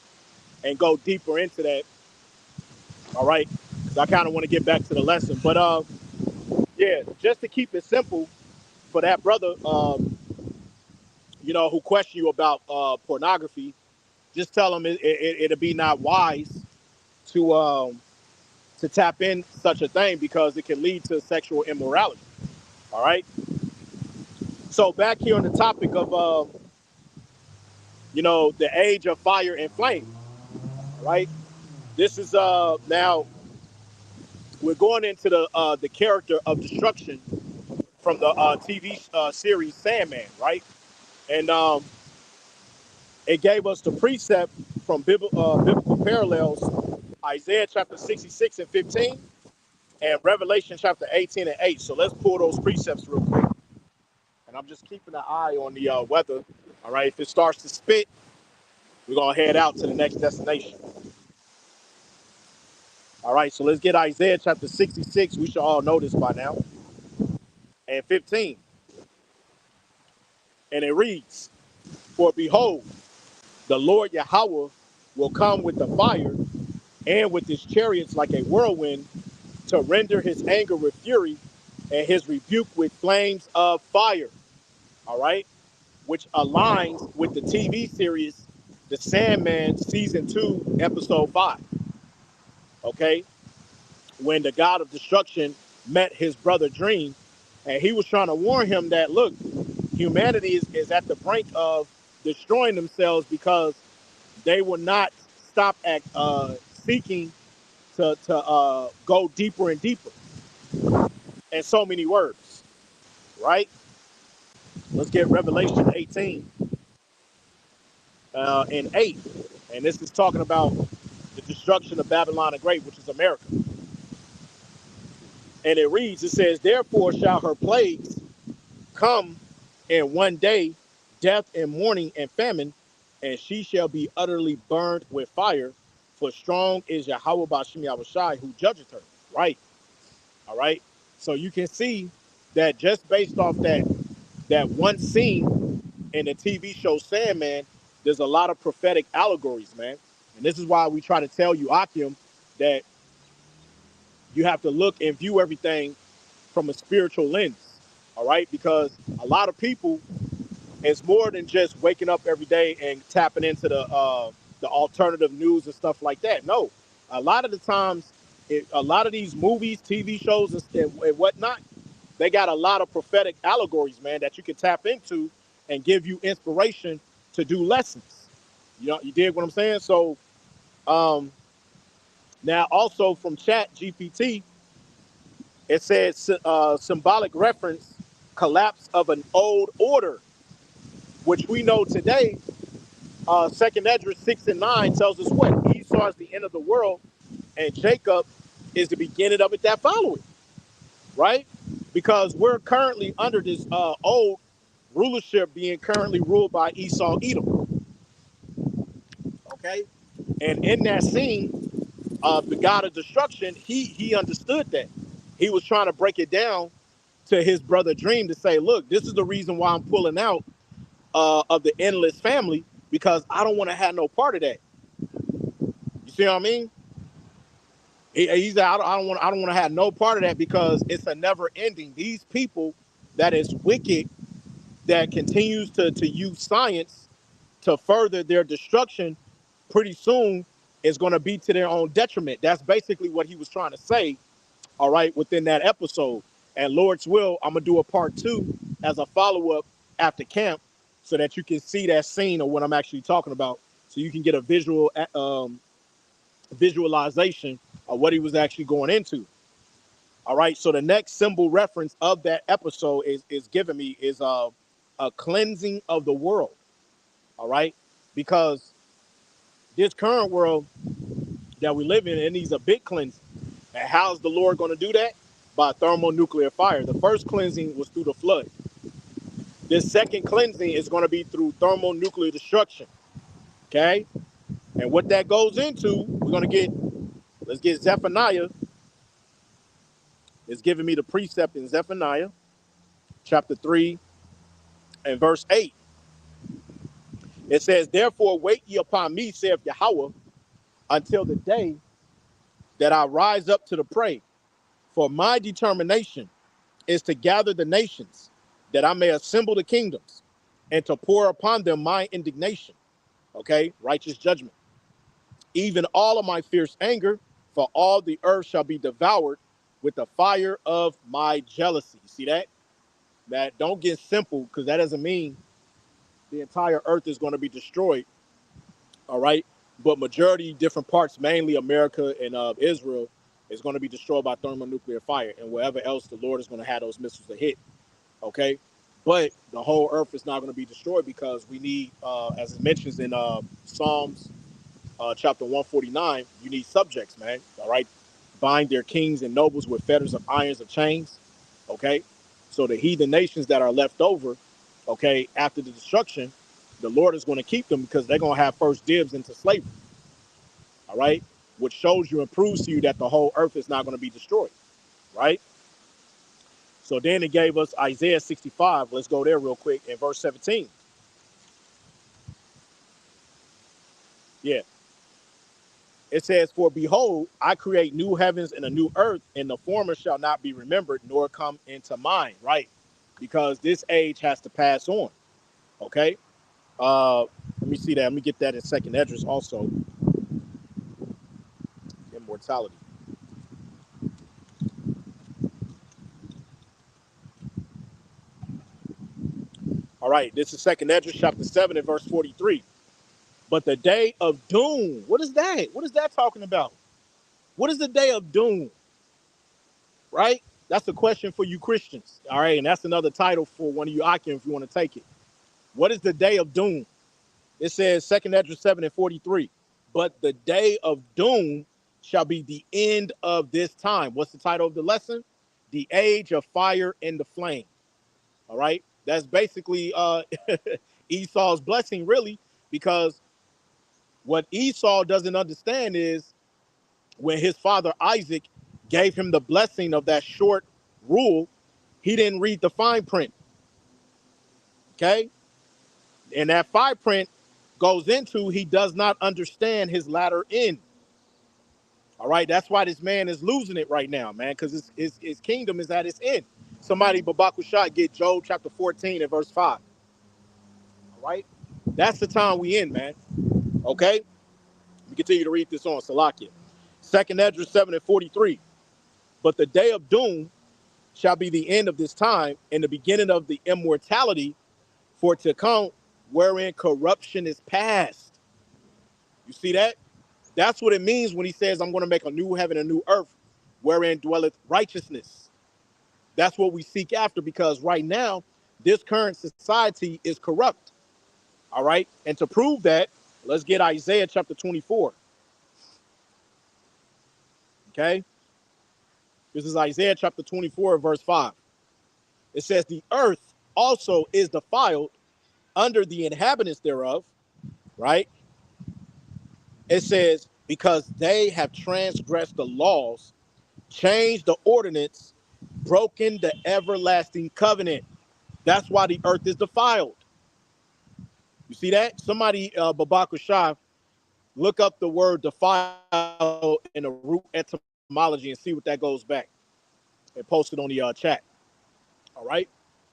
and go deeper into that. All right, because I kind of want to get back to the lesson. But yeah, just to keep it simple for that brother, you know, who question you about pornography, just tell him it'll be not wise to tap in such a thing because it can lead to sexual immorality. All right. So back here on the topic of you know, the age of fire and flame. Right. This is now we're going into the character of destruction from the TV series Sandman, right? And it gave us the precept from biblical parallels, Isaiah chapter 66 and 15, and Revelation chapter 18 and 8. So let's pull those precepts real quick. And I'm just keeping an eye on the weather. All right, if it starts to spit, we're gonna head out to the next destination. All right, so let's get Isaiah chapter 66. We should all know this by now. And 15. And it reads, "For behold, the Lord Yahweh will come with the fire and with his chariots like a whirlwind to render his anger with fury and his rebuke with flames of fire." All right, which aligns with the TV series The Sandman season 2 episode 5. Okay, when the god of destruction met his brother Dream, and he was trying to warn him that, look, humanity is at the brink of destroying themselves because they will not stop at seeking to go deeper and deeper. And so many words, right? Let's get Revelation 18 and 8. And this is talking about the destruction of Babylon the Great, which is America. And it reads, it says, "Therefore shall her plagues come in one day, death and mourning and famine, and she shall be utterly burned with fire. For strong is Yahweh Bashim Yahushai who judgeth her." Right. All right. So you can see that just based off that one scene in the TV show Sandman, there's a lot of prophetic allegories, man. And this is why we try to tell you, Akim, that you have to look and view everything from a spiritual lens. All right. Because a lot of people, it's more than just waking up every day and tapping into the alternative news and stuff like that. No, a lot of the times, a lot of these movies, TV shows, and whatnot, they got a lot of prophetic allegories, man, that you can tap into and give you inspiration to do lessons. You know, you dig what I'm saying? So now also from Chat GPT, it says symbolic reference, collapse of an old order, which we know today. Second Esdras 6 and 9 tells us what? Esau is the end of the world, and Jacob is the beginning of it that follow it, right? Because we're currently under this old rulership being currently ruled by Esau Edom, okay? And in that scene, the God of destruction, he understood that. He was trying to break it down to his brother Dream to say, look, this is the reason why I'm pulling out of the endless family, because I don't want to have no part of that. You see what I mean? He said, I don't want to have no part of that because it's a never ending. These people that is wicked, that continues to use science to further their destruction, pretty soon is going to be to their own detriment. That's basically what he was trying to say all right, within that episode. And Lord's will, I'm gonna do a part 2 as a follow-up after camp, so that you can see that scene of what I'm actually talking about, so you can get a visualization of what he was actually going into. All right. So the next symbol reference of that episode is giving me is a cleansing of the world. All right, because this current world that we live in, it needs a big cleansing. And how's the Lord going to do that? By thermonuclear fire. The first cleansing was through the flood. This second cleansing is going to be through thermonuclear destruction. Okay. And what that goes into, we're going to get, let's get Zephaniah. It's giving me the precept in Zephaniah chapter 3 and verse 8. It says, therefore wait ye upon me, saith Yahweh, until the day that I rise up to the prey. For my determination is to gather the nations, that I may assemble the kingdoms, and to pour upon them my indignation. Okay, righteous judgment. Even all of my fierce anger, for all the earth shall be devoured with the fire of my jealousy. See that? That don't get simple, because that doesn't mean the entire earth is going to be destroyed. All right. But majority different parts, mainly America and Israel, is going to be destroyed by thermonuclear fire, and wherever else the Lord is going to have those missiles to hit. Okay. But the whole earth is not going to be destroyed, because we need, as it mentions in Psalms chapter 149, you need subjects, man. All right. Bind their kings and nobles with fetters of irons of chains. Okay. So the heathen nations that are left over, okay, after the destruction, the Lord is going to keep them, because they're going to have first dibs into slavery. All right. Which shows you and proves to you that the whole earth is not going to be destroyed. Right. So then it gave us Isaiah 65. Let's go there real quick in verse 17. Yeah. It says, for behold, I create new heavens and a new earth, and the former shall not be remembered, nor come into mind. Right. Because this age has to pass on. Okay. Let me see that. Let me get that in second Esdras also. Immortality. All right. This is second Esdras chapter 7 and verse 43. But the day of doom, what is that? What is that talking about? What is the day of doom? Right? That's a question for you Christians. All right. And that's another title for one of you Akim if you want to take it. What is the day of doom? It says second Esdras 7 and 43. But the day of doom shall be the end of this time. What's the title of the lesson? The age of fire and the flame. All right. That's basically Esau's blessing, really, because what Esau doesn't understand is when his father Isaac gave him the blessing of that short rule, he didn't read the fine print. Okay. And that fine print goes into he does not understand his latter end. All right. That's why this man is losing it right now, man, because his kingdom is at its end. Somebody, Babakushat, get Job chapter 14 and verse 5. All right. That's the time we in, man. Okay. We continue to read this on Salakia. Second Esdras 7 and 43. But the day of doom shall be the end of this time, and the beginning of the immortality for to come, wherein corruption is past. You see that? That's what it means when he says, I'm going to make a new heaven and a new earth, wherein dwelleth righteousness. That's what we seek after, because right now, this current society is corrupt. All right. And to prove that, let's get Isaiah chapter 24. Okay. This is Isaiah chapter 24, verse 5. It says, the earth also is defiled under the inhabitants thereof. Right. It says, because they have transgressed the laws, changed the ordinance, broken the everlasting covenant. That's why the earth is defiled. You see that? Somebody, Babakusha, look up the word defile in the root etymology and see what that goes back, and post it on the chat. All right.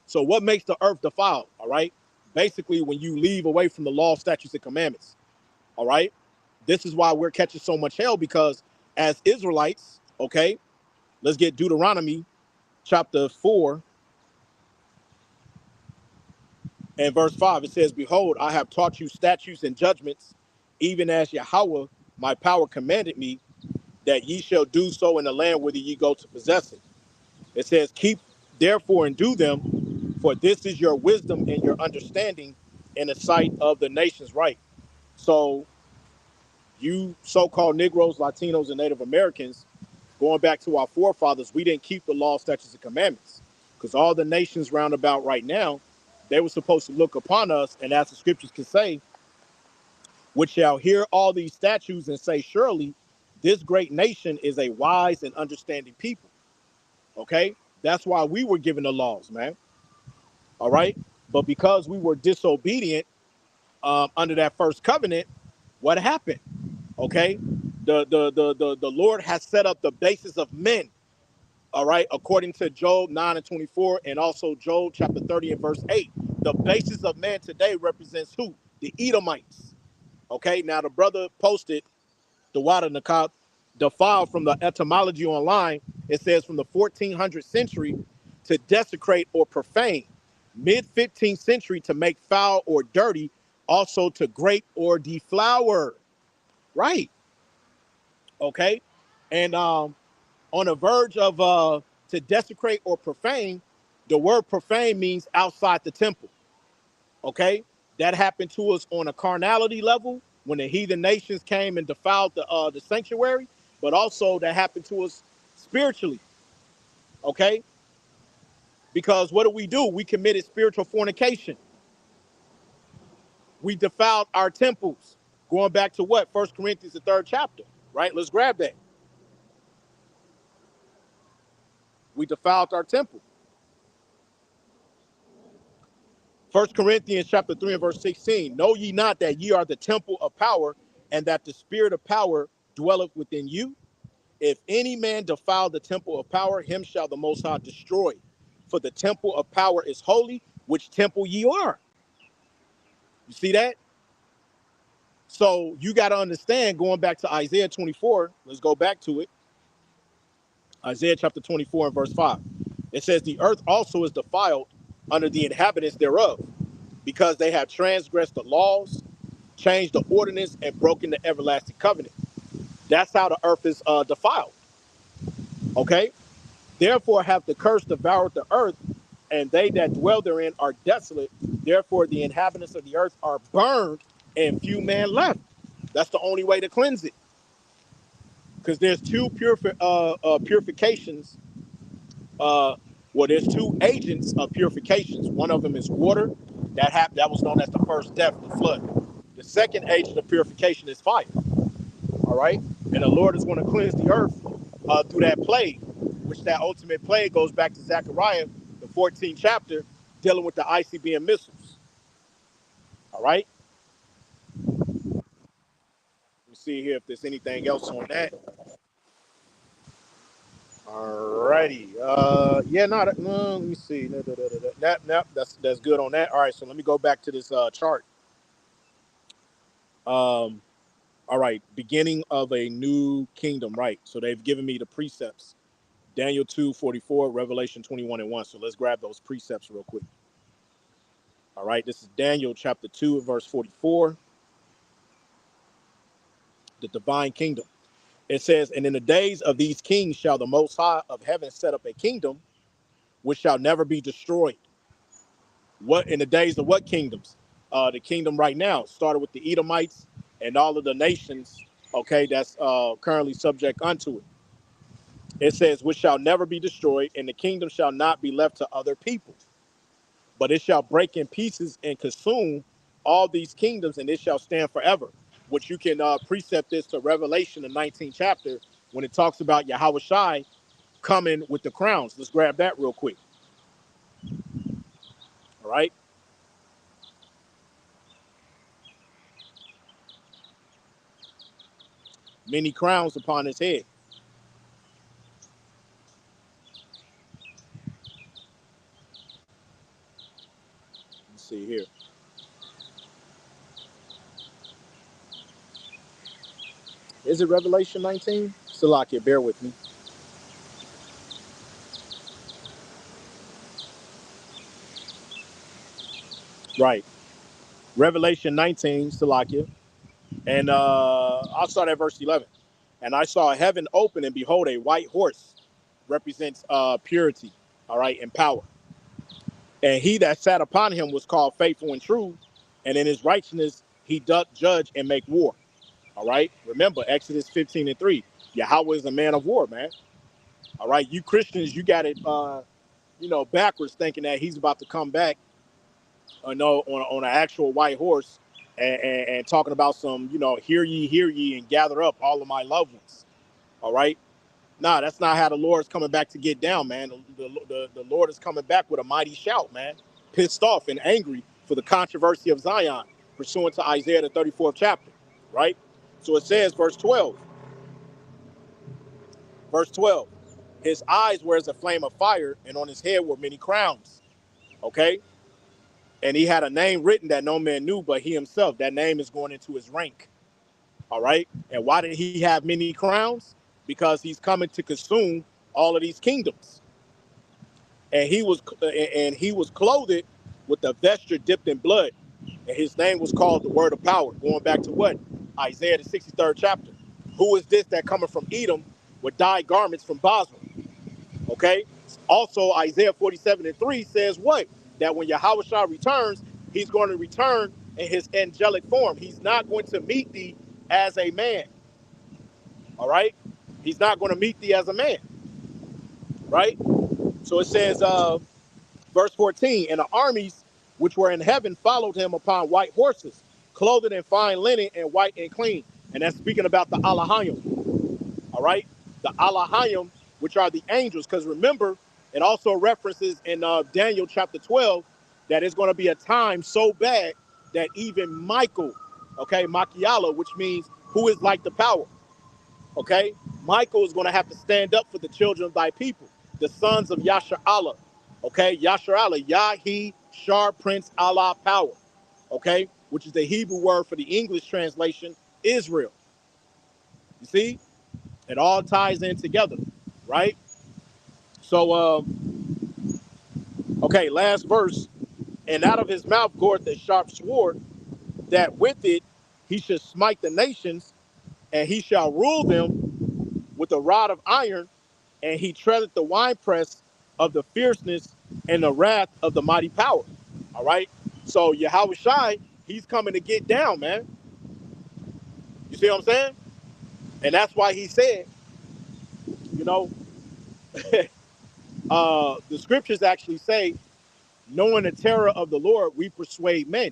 So what makes the earth defiled? All right. Basically, when you leave away from the law, statutes, and commandments. All right. This is why we're catching so much hell, because as Israelites, okay, Let's get Deuteronomy chapter 4 and verse 5. It says, behold, I have taught you statutes and judgments, even as Yahweh, my power, commanded me, that ye shall do so in the land whither ye go to possess it. It says, keep therefore and do them, for this is your wisdom and your understanding in the sight of the nations, right? So you so-called Negroes, Latinos, and Native Americans, going back to our forefathers, we didn't keep the law, statutes, and commandments. Because all the nations round about right now, they were supposed to look upon us, and as the scriptures can say, which shall hear all these statutes and say, surely this great nation is a wise and understanding people. Okay? That's why we were given the laws, man. All right? But because we were disobedient under that first covenant, what happened? Okay? The Lord has set up the basis of men. All right, according to Job 9 and 24, and also Job chapter 30 and verse 8. The basis of man today represents who? The Edomites. Okay, now the brother posted the Wada Nakab, defiled from the etymology online. It says from the 1400th century to desecrate or profane, mid 15th century to make foul or dirty, also to grape or deflower. Right. Okay. And on the verge of to desecrate or profane, the word profane means outside the temple. Okay, that happened to us on a carnality level when the heathen nations came and defiled the sanctuary, but also that happened to us spiritually. Okay, because what do? We committed spiritual fornication. We defiled our temples. Going back to what? 1 Corinthians, the 3rd chapter. Right. Let's grab that. We defiled our temple. 1 Corinthians chapter 3 and verse 16. Know ye not that ye are the temple of power, and that the spirit of power dwelleth within you? If any man defile the temple of power, him shall the Most High destroy. For the temple of power is holy, which temple ye are. You see that? So you got to understand, going back to Isaiah 24, let's go back to it. Isaiah chapter 24 and verse 5. It says, the earth also is defiled under the inhabitants thereof, because they have transgressed the laws, changed the ordinance, and broken the everlasting covenant. That's how the earth is defiled. Okay? Therefore hath the curse devoured the earth, and they that dwell therein are desolate. Therefore the inhabitants of the earth are burned, and few men left. That's the only way to cleanse it. Because there's two purifications. Well, there's two agents of purifications. One of them is water. That was known as the first death, the flood. The second agent of purification is fire. All right. And the Lord is going to cleanse the earth through that plague, which that ultimate plague goes back to Zechariah, the 14th chapter, dealing with the ICBM missiles. All right. Let me see here if there's anything else on that. All righty. Yeah, no, let me see. That's good on that. All right. So let me go back to this chart. All right. Beginning of a new kingdom. Right. So they've given me the precepts. Daniel 2:44, Revelation 21 and 1. So let's grab those precepts real quick. All right, this is Daniel chapter 2 verse 44, the divine kingdom. It says, and in the days of these kings shall the Most High of heaven set up a kingdom which shall never be destroyed. What in the days of what kingdoms? The kingdom right now started with the Edomites and all of the nations, okay, that's currently subject unto it. It says, which shall never be destroyed, and the kingdom shall not be left to other people, but it shall break in pieces and consume all these kingdoms, and it shall stand forever. Which you can precept this to Revelation, the 19th chapter, when it talks about Yahweh Shai coming with the crowns. Let's grab that real quick. All right. Many crowns upon his head. Let's see here. Is it Revelation 19? Salakia, bear with me. Right. Revelation 19, Salakia. And I'll start at verse 11. And I saw heaven open, and behold, a white horse represents purity, all right, and power. And he that sat upon him was called Faithful and True, and in his righteousness he doth judge and make war. All right. Remember Exodus 15:3. Yahweh is a man of war, man. All right. You Christians, you got it, backwards, thinking that he's about to come back, no, on an actual white horse, and talking about some, hear ye, and gather up all of my loved ones. All right. Nah, that's not how the Lord is coming back to get down, man. The Lord is coming back with a mighty shout, man, pissed off and angry for the controversy of Zion, pursuant to Isaiah the 34th chapter, right? So it says, verse 12, his eyes were as a flame of fire, and on his head were many crowns, okay? And he had a name written that no man knew but he himself. That name is going into his rank, all right? And why did he have many crowns? Because he's coming to consume all of these kingdoms. And he was clothed with a vesture dipped in blood, and his name was called the Word of Power. Going back to what? Isaiah the 63rd chapter. Who is this that cometh from Edom with dyed garments from Basra? Okay. Also, Isaiah 47:3 says what? That when Yahushua returns, he's going to return in his angelic form. He's not going to meet thee as a man. All right. He's not going to meet thee as a man. Right. So it says, verse 14, and the armies which were in heaven followed him upon white horses, clothed in fine linen and white and clean. And that's speaking about the Alahayim, all right? The Alahayim, which are the angels, because remember, it also references in Daniel chapter 12 that it's going to be a time so bad that even Michael, okay, Machiala, which means who is like the power, okay? Michael is going to have to stand up for the children of thy people, the sons of Yasher Allah, okay? Yasher Allah, Yahi, Shar, Prince, Allah, power, okay? Which is the Hebrew word for the English translation, Israel. You see? It all ties in together, right? So, okay, last verse. And out of his mouth goeth a sharp sword, that with it he should smite the nations, and he shall rule them with a rod of iron, and he treadeth the winepress of the fierceness and the wrath of the mighty power. All right. So Yahweh Shai, he's coming to get down, man. You see what I'm saying? And that's why he said, you know, the scriptures actually say, knowing the terror of the Lord, we persuade men.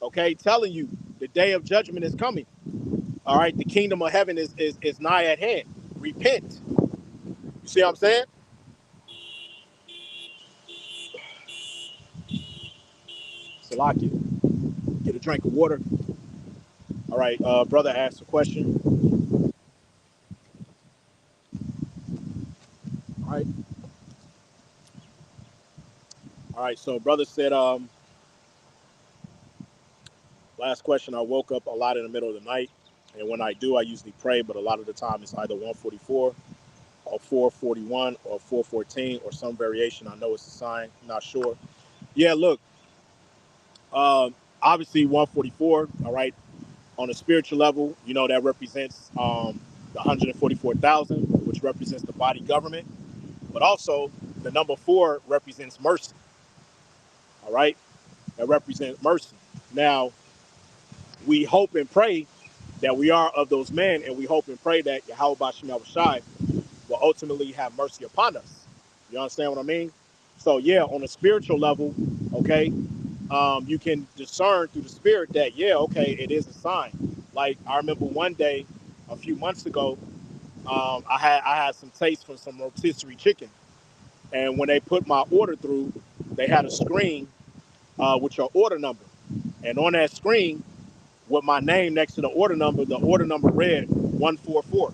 Okay, telling you the day of judgment is coming. All right, the kingdom of heaven is nigh at hand. Repent. You see what I'm saying? Salakia, get a drink of water. All right, brother asked a question. All right. All right, so brother said, last question, I woke up a lot in the middle of the night. And when I do, I usually pray, but a lot of the time it's either 144 or 441 or 414 or some variation. I know it's a sign, not sure. Yeah, look, obviously 144, all right. On a spiritual level, that represents the 144,000, which represents the body government. But also the number 4 represents mercy, all right. That represents mercy. Now, we hope and pray that we are of those men, and we hope and pray that Yahweh Bashem Yahushai will ultimately have mercy upon us. You understand what I mean? So yeah, on a spiritual level, okay, you can discern through the spirit that, yeah, okay, it is a sign. Like I remember one day, a few months ago, I had some taste from some rotisserie chicken, and when they put my order through, they had a screen with your order number, and on that screen, with my name next to the order number read 144.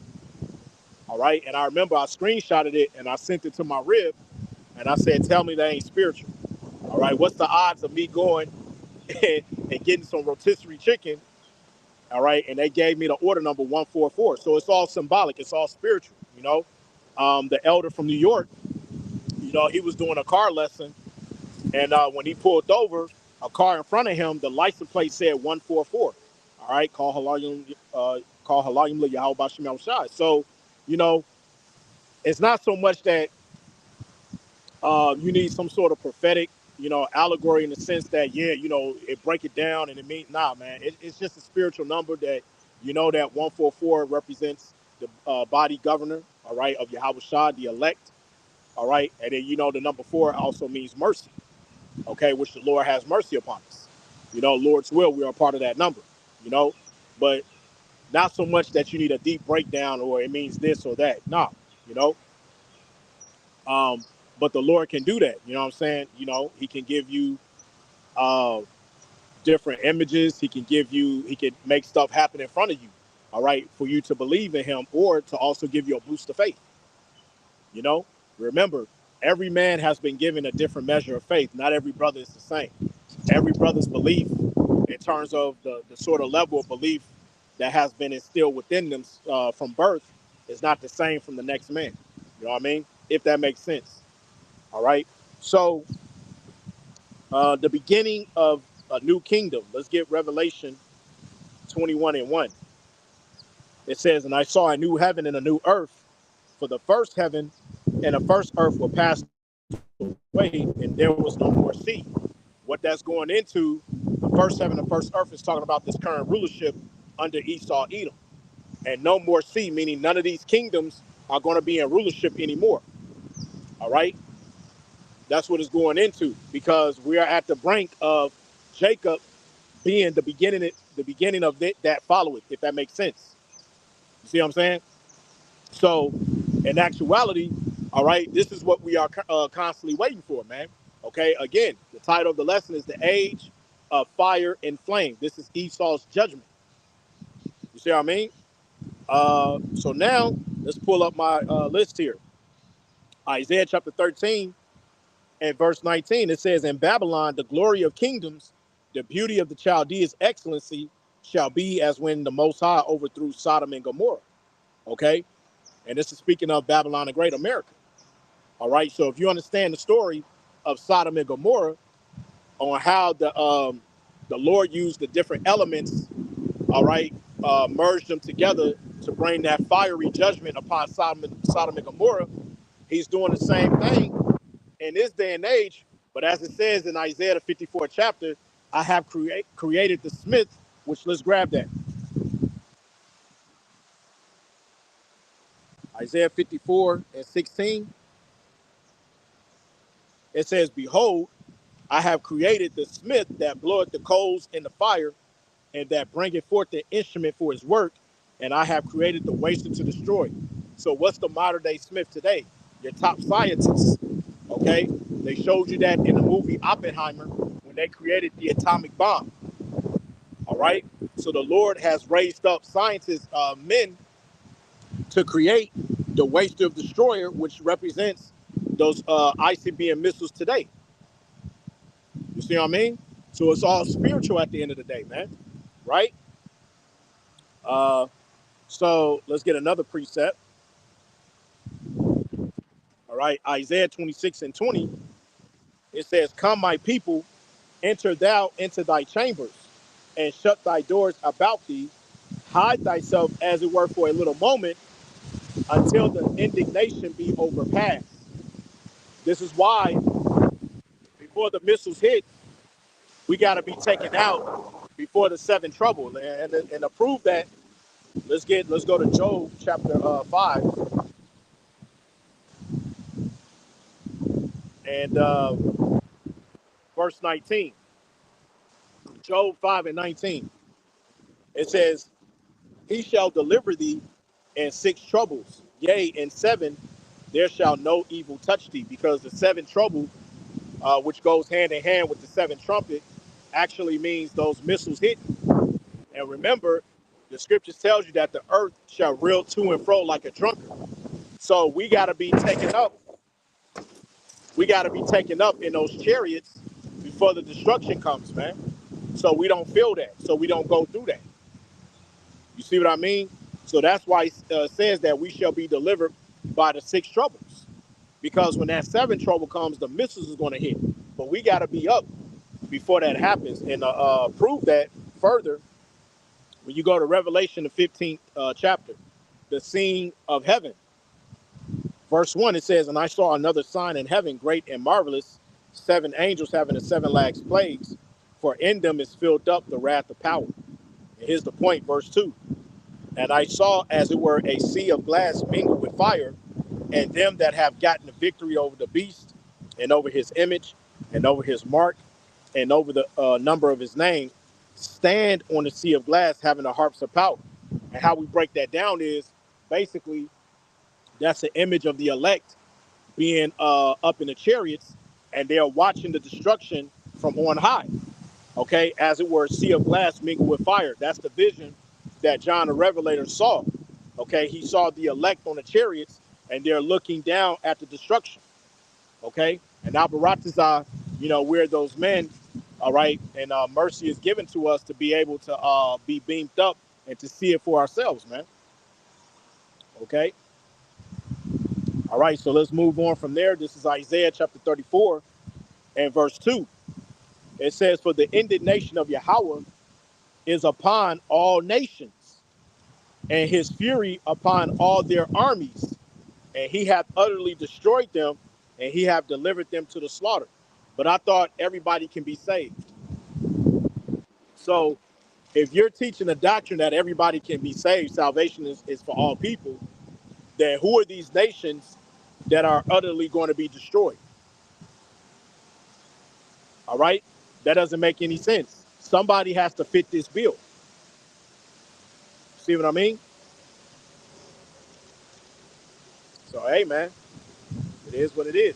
All right, and I remember I screenshotted it and I sent it to my rib, and I said, "Tell me that ain't spiritual." All right, what's the odds of me going and getting some rotisserie chicken? All right, and they gave me the order number 144. So it's all symbolic. It's all spiritual. The elder from New York, he was doing a car lesson, and when he pulled over, a car in front of him, the license plate said 144. All right, call Halayim Yahweh Bashim Yahushai. So, you know, it's not so much that you need some sort of prophetic, allegory in the sense that, yeah, it break it down and it means, nah, man, it's just a spiritual number that, that 144 represents the body governor, all right, of Yahweh Shah, the elect, all right, and then, the number 4 also means mercy, okay, which the Lord has mercy upon us. Lord's will, we are part of that number, but not so much that you need a deep breakdown or it means this or that. No, you know. Um, but the Lord can do that. You know what I'm saying? He can give you uh, different images. He can make stuff happen in front of you. All right, for you to believe in him or to also give you a boost of faith. You know, remember, every man has been given a different measure of faith. Not every brother is the same. Every brother's belief in terms of the sort of level of belief that has been instilled within them from birth is not the same from the next man. You know what I mean? If that makes sense. All right. So the beginning of a new kingdom. Let's get Revelation 21:1. It says, "And I saw a new heaven and a new earth, for the first heaven and the first earth were passed away, and there was no more sea." What that's going into, the first heaven and the first earth, is talking about this current rulership under Esau, Edom. And no more sea, meaning none of these kingdoms are going to be in rulership anymore. All right? That's what it's going into, because we are at the brink of Jacob being the beginning of that followeth, if that makes sense. You see what I'm saying? So, in actuality, all right, this is what we are constantly waiting for, man. Okay, again, the title of the lesson is The Age of Fire and Flame. This is Esau's judgment. You see what I mean? So now, let's pull up my list here. Isaiah chapter 13 and verse 19, it says, "In Babylon, the glory of kingdoms, the beauty of the Chaldeans' excellency shall be as when the Most High overthrew Sodom and Gomorrah." Okay? And this is speaking of Babylon the Great, America. All right? So if you understand the story of Sodom and Gomorrah, on how the Lord used the different elements, all right, merged them together to bring that fiery judgment upon Sodom and Gomorrah, he's doing the same thing in this day and age. But as it says in Isaiah the 54th chapter, "I have created the smith," which, let's grab that. Isaiah 54:16. It says, "Behold, I have created the smith that bloweth the coals in the fire, and that bringeth forth the instrument for his work, and I have created the waster to destroy." So what's the modern day smith today? Your top scientists. Okay? They showed you that in the movie Oppenheimer when they created the atomic bomb. All right? So the Lord has raised up scientists, men, to create the waster of destroyer, which represents those ICBM missiles today. You see what I mean? So it's all spiritual at the end of the day, man. Right? Uh, so let's get another precept. All right, Isaiah 26:20. It says, "Come, my people, enter thou into thy chambers, and shut thy doors about thee. Hide thyself, as it were, for a little moment, until the indignation be overpassed." This is why, before the missiles hit, we got to be taken out before the seven trouble. And to prove that, let's go to Job chapter 5 and verse 19. Job 5:19. It says, "He shall deliver thee in 6 troubles, yea, in 7 there shall no evil touch thee," because the 7 trouble, which goes hand in hand with the 7 trumpet, actually means those missiles hitting. And remember, the scriptures tells you that the earth shall reel to and fro like a drunkard. So we got to be taken up. We got to be taken up in those chariots before the destruction comes, man. So we don't feel that. So we don't go through that. You see what I mean? So that's why it says that we shall be delivered by the 6 troubles. Because when that 7 trouble comes, the missiles is going to hit. But we got to be up. before that happens. And prove that further, when you go to Revelation, the 15th chapter, the scene of heaven. Verse 1, it says, "And I saw another sign in heaven, great and marvelous, 7 angels having the 7 last plagues, for in them is filled up the wrath of power." And here's the point, verse 2. "And I saw, as it were, a sea of glass mingled with fire, and them that have gotten the victory over the beast, and over his image, and over his mark, and over the number of his name, stand on the sea of glass, having the harps of power." And how we break that down is basically that's an image of the elect being up in the chariots, and they're watching the destruction from on high. Okay, as it were, a sea of glass mingled with fire. That's the vision that John the Revelator saw. Okay, he saw the elect on the chariots, and they're looking down at the destruction. Okay, and now Baratazah, we're those men. All right, and mercy is given to us to be able to be beamed up and to see it for ourselves, man. Okay. All right, so let's move on from there. This is Isaiah chapter 34 and verse 2. It says, "For the indignation of Yahweh is upon all nations, and his fury upon all their armies. And he hath utterly destroyed them, and he hath delivered them to the slaughter." But I thought everybody can be saved. So if you're teaching a doctrine that everybody can be saved, salvation is for all people, then who are these nations that are utterly going to be destroyed? All right? That doesn't make any sense. Somebody has to fit this bill. See what I mean? So, hey, man, it is what it is.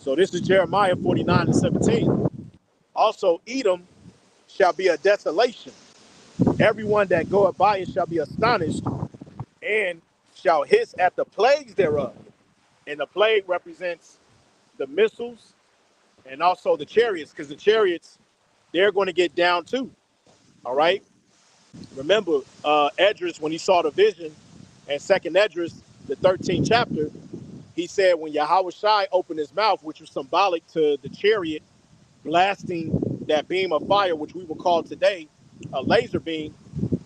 So this is Jeremiah 49 and 17. "Also, Edom shall be a desolation. Everyone that goeth by it shall be astonished, and shall hiss at the plagues thereof." And the plague represents the missiles and also the chariots, because the chariots, they're going to get down too. All right? Remember, Esdras, when he saw the vision, and second Esdras, the 13th chapter, he said when Yahweh Shai opened his mouth, which was symbolic to the chariot blasting that beam of fire, which we will call today a laser beam,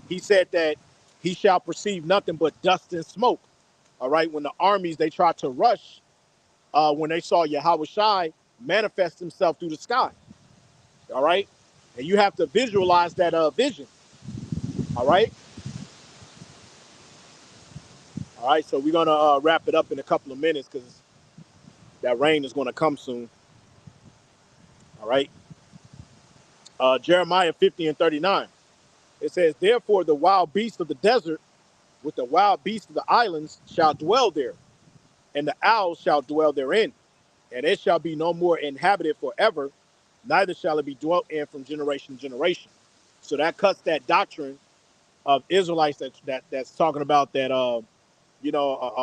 he said that he shall perceive nothing but dust and smoke. All right, when the armies, they tried to rush, when they saw Yahweh Shai manifest himself through the sky. All right, and you have to visualize that vision. All right. All right, so we're going to wrap it up in a couple of minutes because that rain is going to come soon. All right. Jeremiah 50 and 39. It says, "Therefore the wild beasts of the desert with the wild beasts of the islands shall dwell there, and the owls shall dwell therein, and it shall be no more inhabited forever, neither shall it be dwelt in from generation to generation." So that cuts that doctrine of Israelites that's talking about that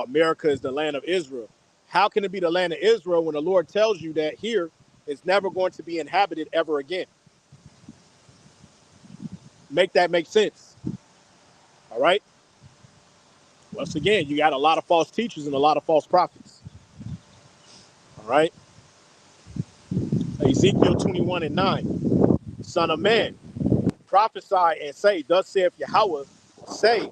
America is the land of Israel. How can it be the land of Israel when the Lord tells you that here is never going to be inhabited ever again? Make that make sense. All right. Once again, you got a lot of false teachers and a lot of false prophets. All right. Ezekiel 21 and 9. "Son of man, prophesy and say, Thus saith Yahweh, say,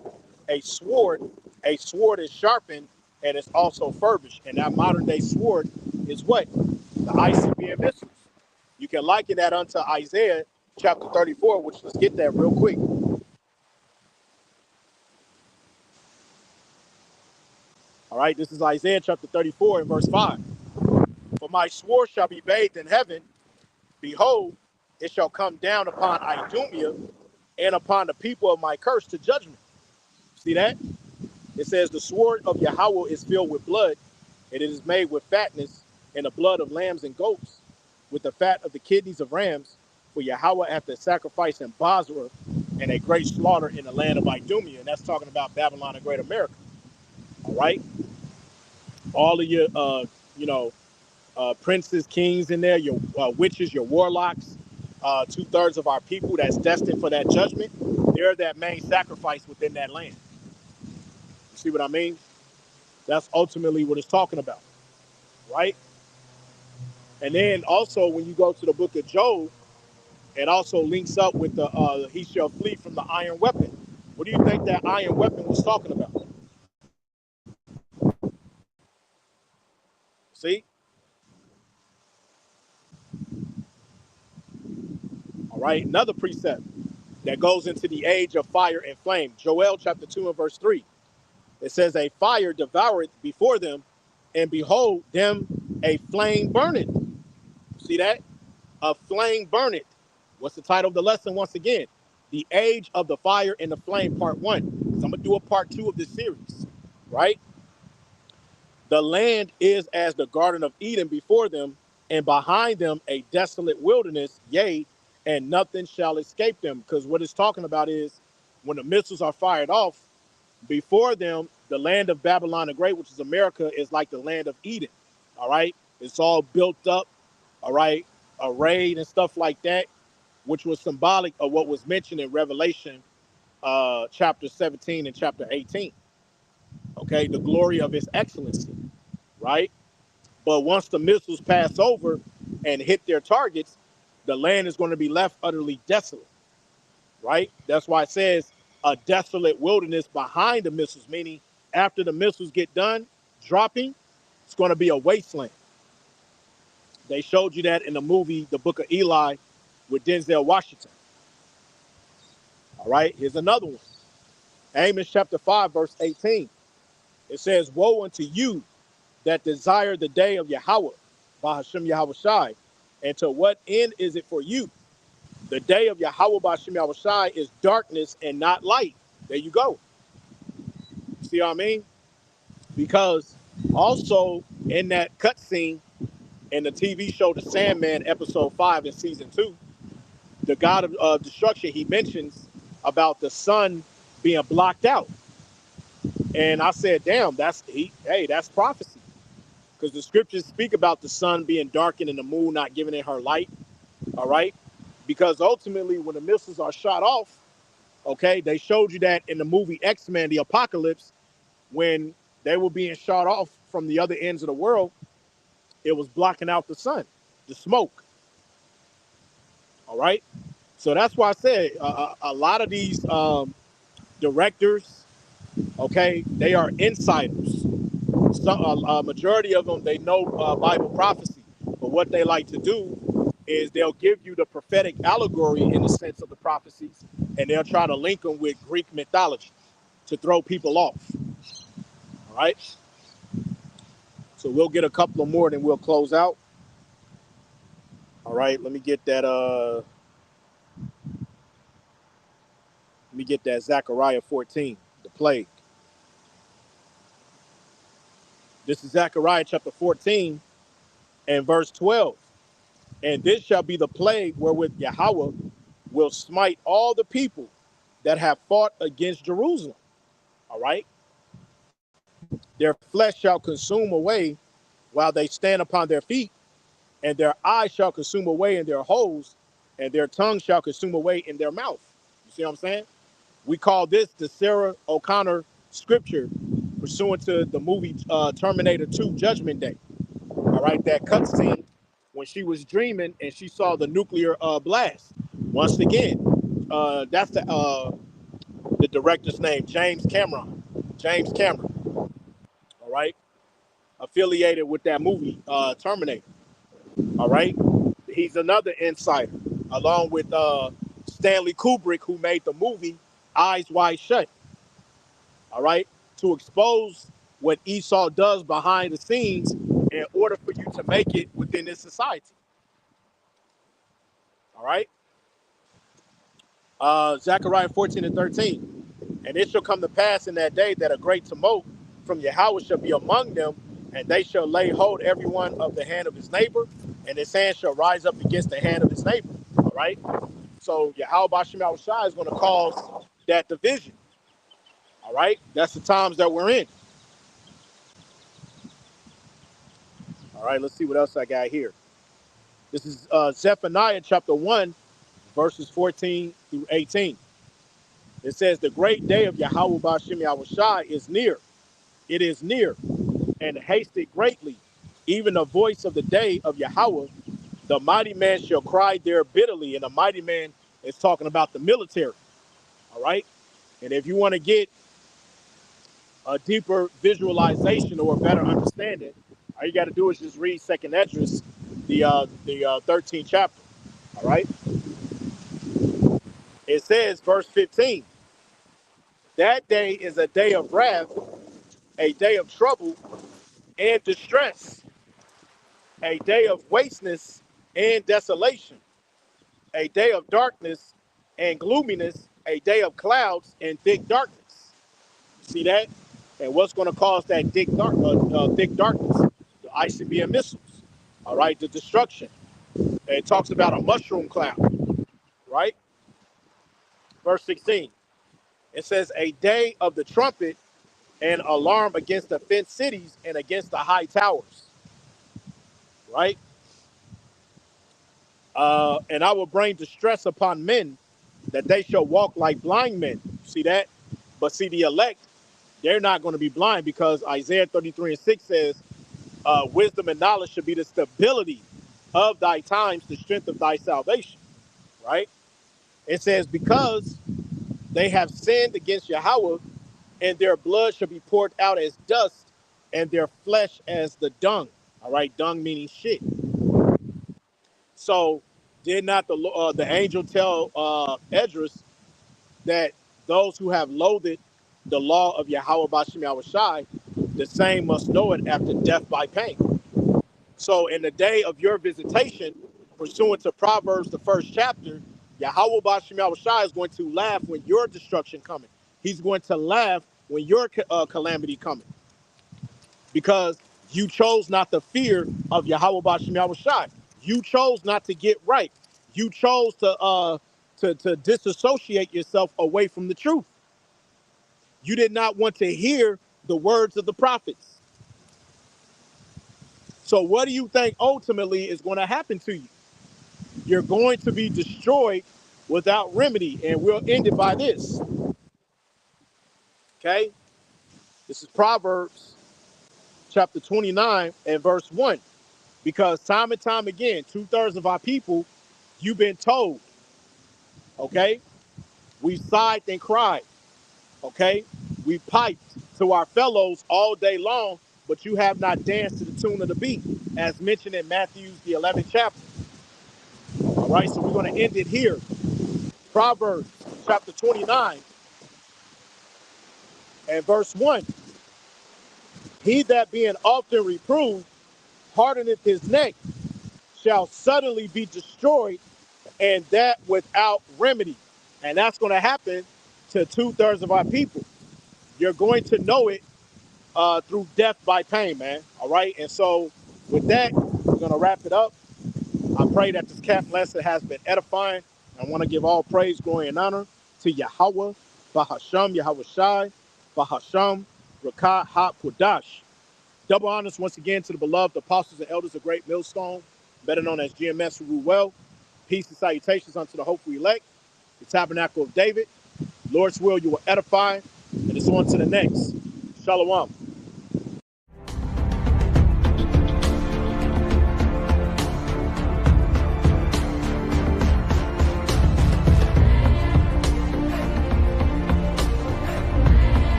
a sword is sharpened and is also furbished." And that modern day sword is what? The ICBM missiles. You can liken that unto Isaiah chapter 34, which, let's get that real quick. All right, this is Isaiah chapter 34 and verse 5. "For my sword shall be bathed in heaven. Behold, it shall come down upon Idumea and upon the people of my curse to judgment." See that? It says, "The sword of Yahweh is filled with blood, and it is made with fatness, and the blood of lambs and goats, with the fat of the kidneys of rams. For Yahweh hath a sacrifice in Basra, and a great slaughter in the land of Idumea." And that's talking about Babylon and Great America. All right? All of your, princes, kings in there, your witches, your warlocks, 2/3 of our people that's destined for that judgment, they're that main sacrifice within that land. You see what I mean? That's ultimately what it's talking about, right? And then also when you go to the book of Job, it also links up with the he shall flee from the iron weapon. What do you think that iron weapon was talking about? See? All right, another precept that goes into the age of fire and flame. Joel chapter 2 and verse 3. It says, a fire devoureth before them, and behold, them a flame burneth. See that? A flame burneth. What's the title of the lesson once again? The age of the fire and the flame, part 1. So I'm going to do a part 2 of this series, right? The land is as the Garden of Eden before them, and behind them a desolate wilderness, yea, and nothing shall escape them. Because what it's talking about is when the missiles are fired off, before them, the land of Babylon the Great, which is America, is like the land of Eden. All right. It's all built up, all right, arrayed and stuff like that, which was symbolic of what was mentioned in Revelation chapter 17 and chapter 18. Okay. The glory of his excellency, right? But once the missiles pass over and hit their targets, the land is going to be left utterly desolate, right? That's why it says a desolate wilderness behind the missiles, meaning after the missiles get done dropping, it's going to be a wasteland. They showed you that in the movie, The Book of Eli, with Denzel Washington. All right, here's another one. Amos chapter 5, verse 18. It says, woe unto you that desire the day of Yahweh, Bahashem Yahweh Shai, and to what end is it for you? The day of Yahweh Bahashem Yahweh Shai is darkness and not light. There you go. See what I mean? Because also in that cutscene in the TV show The Sandman, episode 5 in season 2, the god of destruction, he mentions about the sun being blocked out. And I said, damn, that's prophecy. Because the scriptures speak about the sun being darkened and the moon not giving it her light. All right. Because ultimately, when the missiles are shot off, okay, they showed you that in the movie X-Men, the Apocalypse, when they were being shot off from the other ends of the world, it was blocking out the sun, the smoke. All right. So that's why I said a lot of these directors, okay, they are insiders. A majority of them, they know Bible prophecy. But what they like to do is they'll give you the prophetic allegory in the sense of the prophecies, and they'll try to link them with Greek mythology to throw people off. All right. So we'll get a couple of more, then we'll close out. All right. Let me get that. Let me get that Zechariah 14, the plague. This is Zechariah chapter 14 and verse 12. And this shall be the plague wherewith Yahweh will smite all the people that have fought against Jerusalem. All right. Their flesh shall consume away while they stand upon their feet, and their eyes shall consume away in their holes, and their tongue shall consume away in their mouth. You see what I'm saying? We call this the Sarah O'Connor scripture pursuant to the movie Terminator 2 Judgment Day. All right, that cutscene when she was dreaming and she saw the nuclear blast. Once again, that's the director's name, James Cameron. James Cameron. All right, affiliated with that movie Terminator. All right, he's another insider, along with Stanley Kubrick, who made the movie Eyes Wide Shut. All right, to expose what Esau does behind the scenes in order for you to make it within this society. All right. Zechariah 14 and 13. And it shall come to pass in that day that a great tumult from Yahweh shall be among them, and they shall lay hold every one of the hand of his neighbor, and his hand shall rise up against the hand of his neighbor. All right. So Yahweh Bashim Yahushua is going to cause that division. All right. That's the times that we're in. All right. Let's see what else I got here. This is Zephaniah chapter 1, verses 14 through 18. It says, the great day of Yahweh Bashim Yahushua is near. It is near and hasted greatly. even the voice of the day of Yahweh, the mighty man shall cry there bitterly. And the mighty man is talking about the military. All right. And if you want to get a deeper visualization or a better understanding, all you got to do is just read Second Esdras, the 13th chapter. All right. It says, verse 15, that day is a day of wrath, a day of trouble and distress, a day of wasteness and desolation, a day of darkness and gloominess, a day of clouds and thick darkness. See that? And what's going to cause that thick darkness? The ICBM missiles. All right, the destruction. And it talks about a mushroom cloud, right? Verse 16. It says, a day of the trumpet and alarm against the fenced cities and against the high towers, right? And I will bring distress upon men that they shall walk like blind men. See that? But see, the elect, they're not going to be blind because Isaiah 33:6 says, wisdom and knowledge should be the stability of thy times, the strength of thy salvation, right? It says, because they have sinned against Yahweh, and their blood shall be poured out as dust, and their flesh as the dung. All right, dung meaning shit. So did not the angel tell Esdras that those who have loathed the law of Yahweh Bashem Yahushai, the same must know it after death by pain. So in the day of your visitation, pursuant to Proverbs, the first chapter, Yahweh Bashem Yahushai is going to laugh when your destruction coming. He's going to laugh when your calamity coming. Because you chose not the fear of Yahweh Bashem Yahushai. You chose not to get right. You chose to disassociate yourself away from the truth. You did not want to hear the words of the prophets. So what do you think ultimately is going to happen to you? You're going to be destroyed without remedy. And we'll end it by this. Okay? This is Proverbs chapter 29 and verse 1. Because time and time again, 2/3 of our people, you've been told, okay? We sighed and cried, okay? We piped to our fellows all day long, but you have not danced to the tune of the beat, as mentioned in Matthew's the 11th chapter. All right, so we're going to end it here. Proverbs chapter 29 and verse 1. He that being often reproved hardeneth his neck shall suddenly be destroyed, and that without remedy. And that's going to happen to 2/3 of our people. You're going to know it through death by pain, man. All right. And so with that, we're going to wrap it up. I pray that this camp lesson has been edifying. I want to give all praise, glory, and honor to Yahweh, Bahasham, Yahweh Shai, Bahasham, Rakat, Ha, Kodash. Double honors once again to the beloved apostles and elders of Great Millstone, better known as GMS, who rule well. Peace and salutations unto the hopeful elect, the tabernacle of David. Lord's will, you will edify, and it's on to the next. Shalom.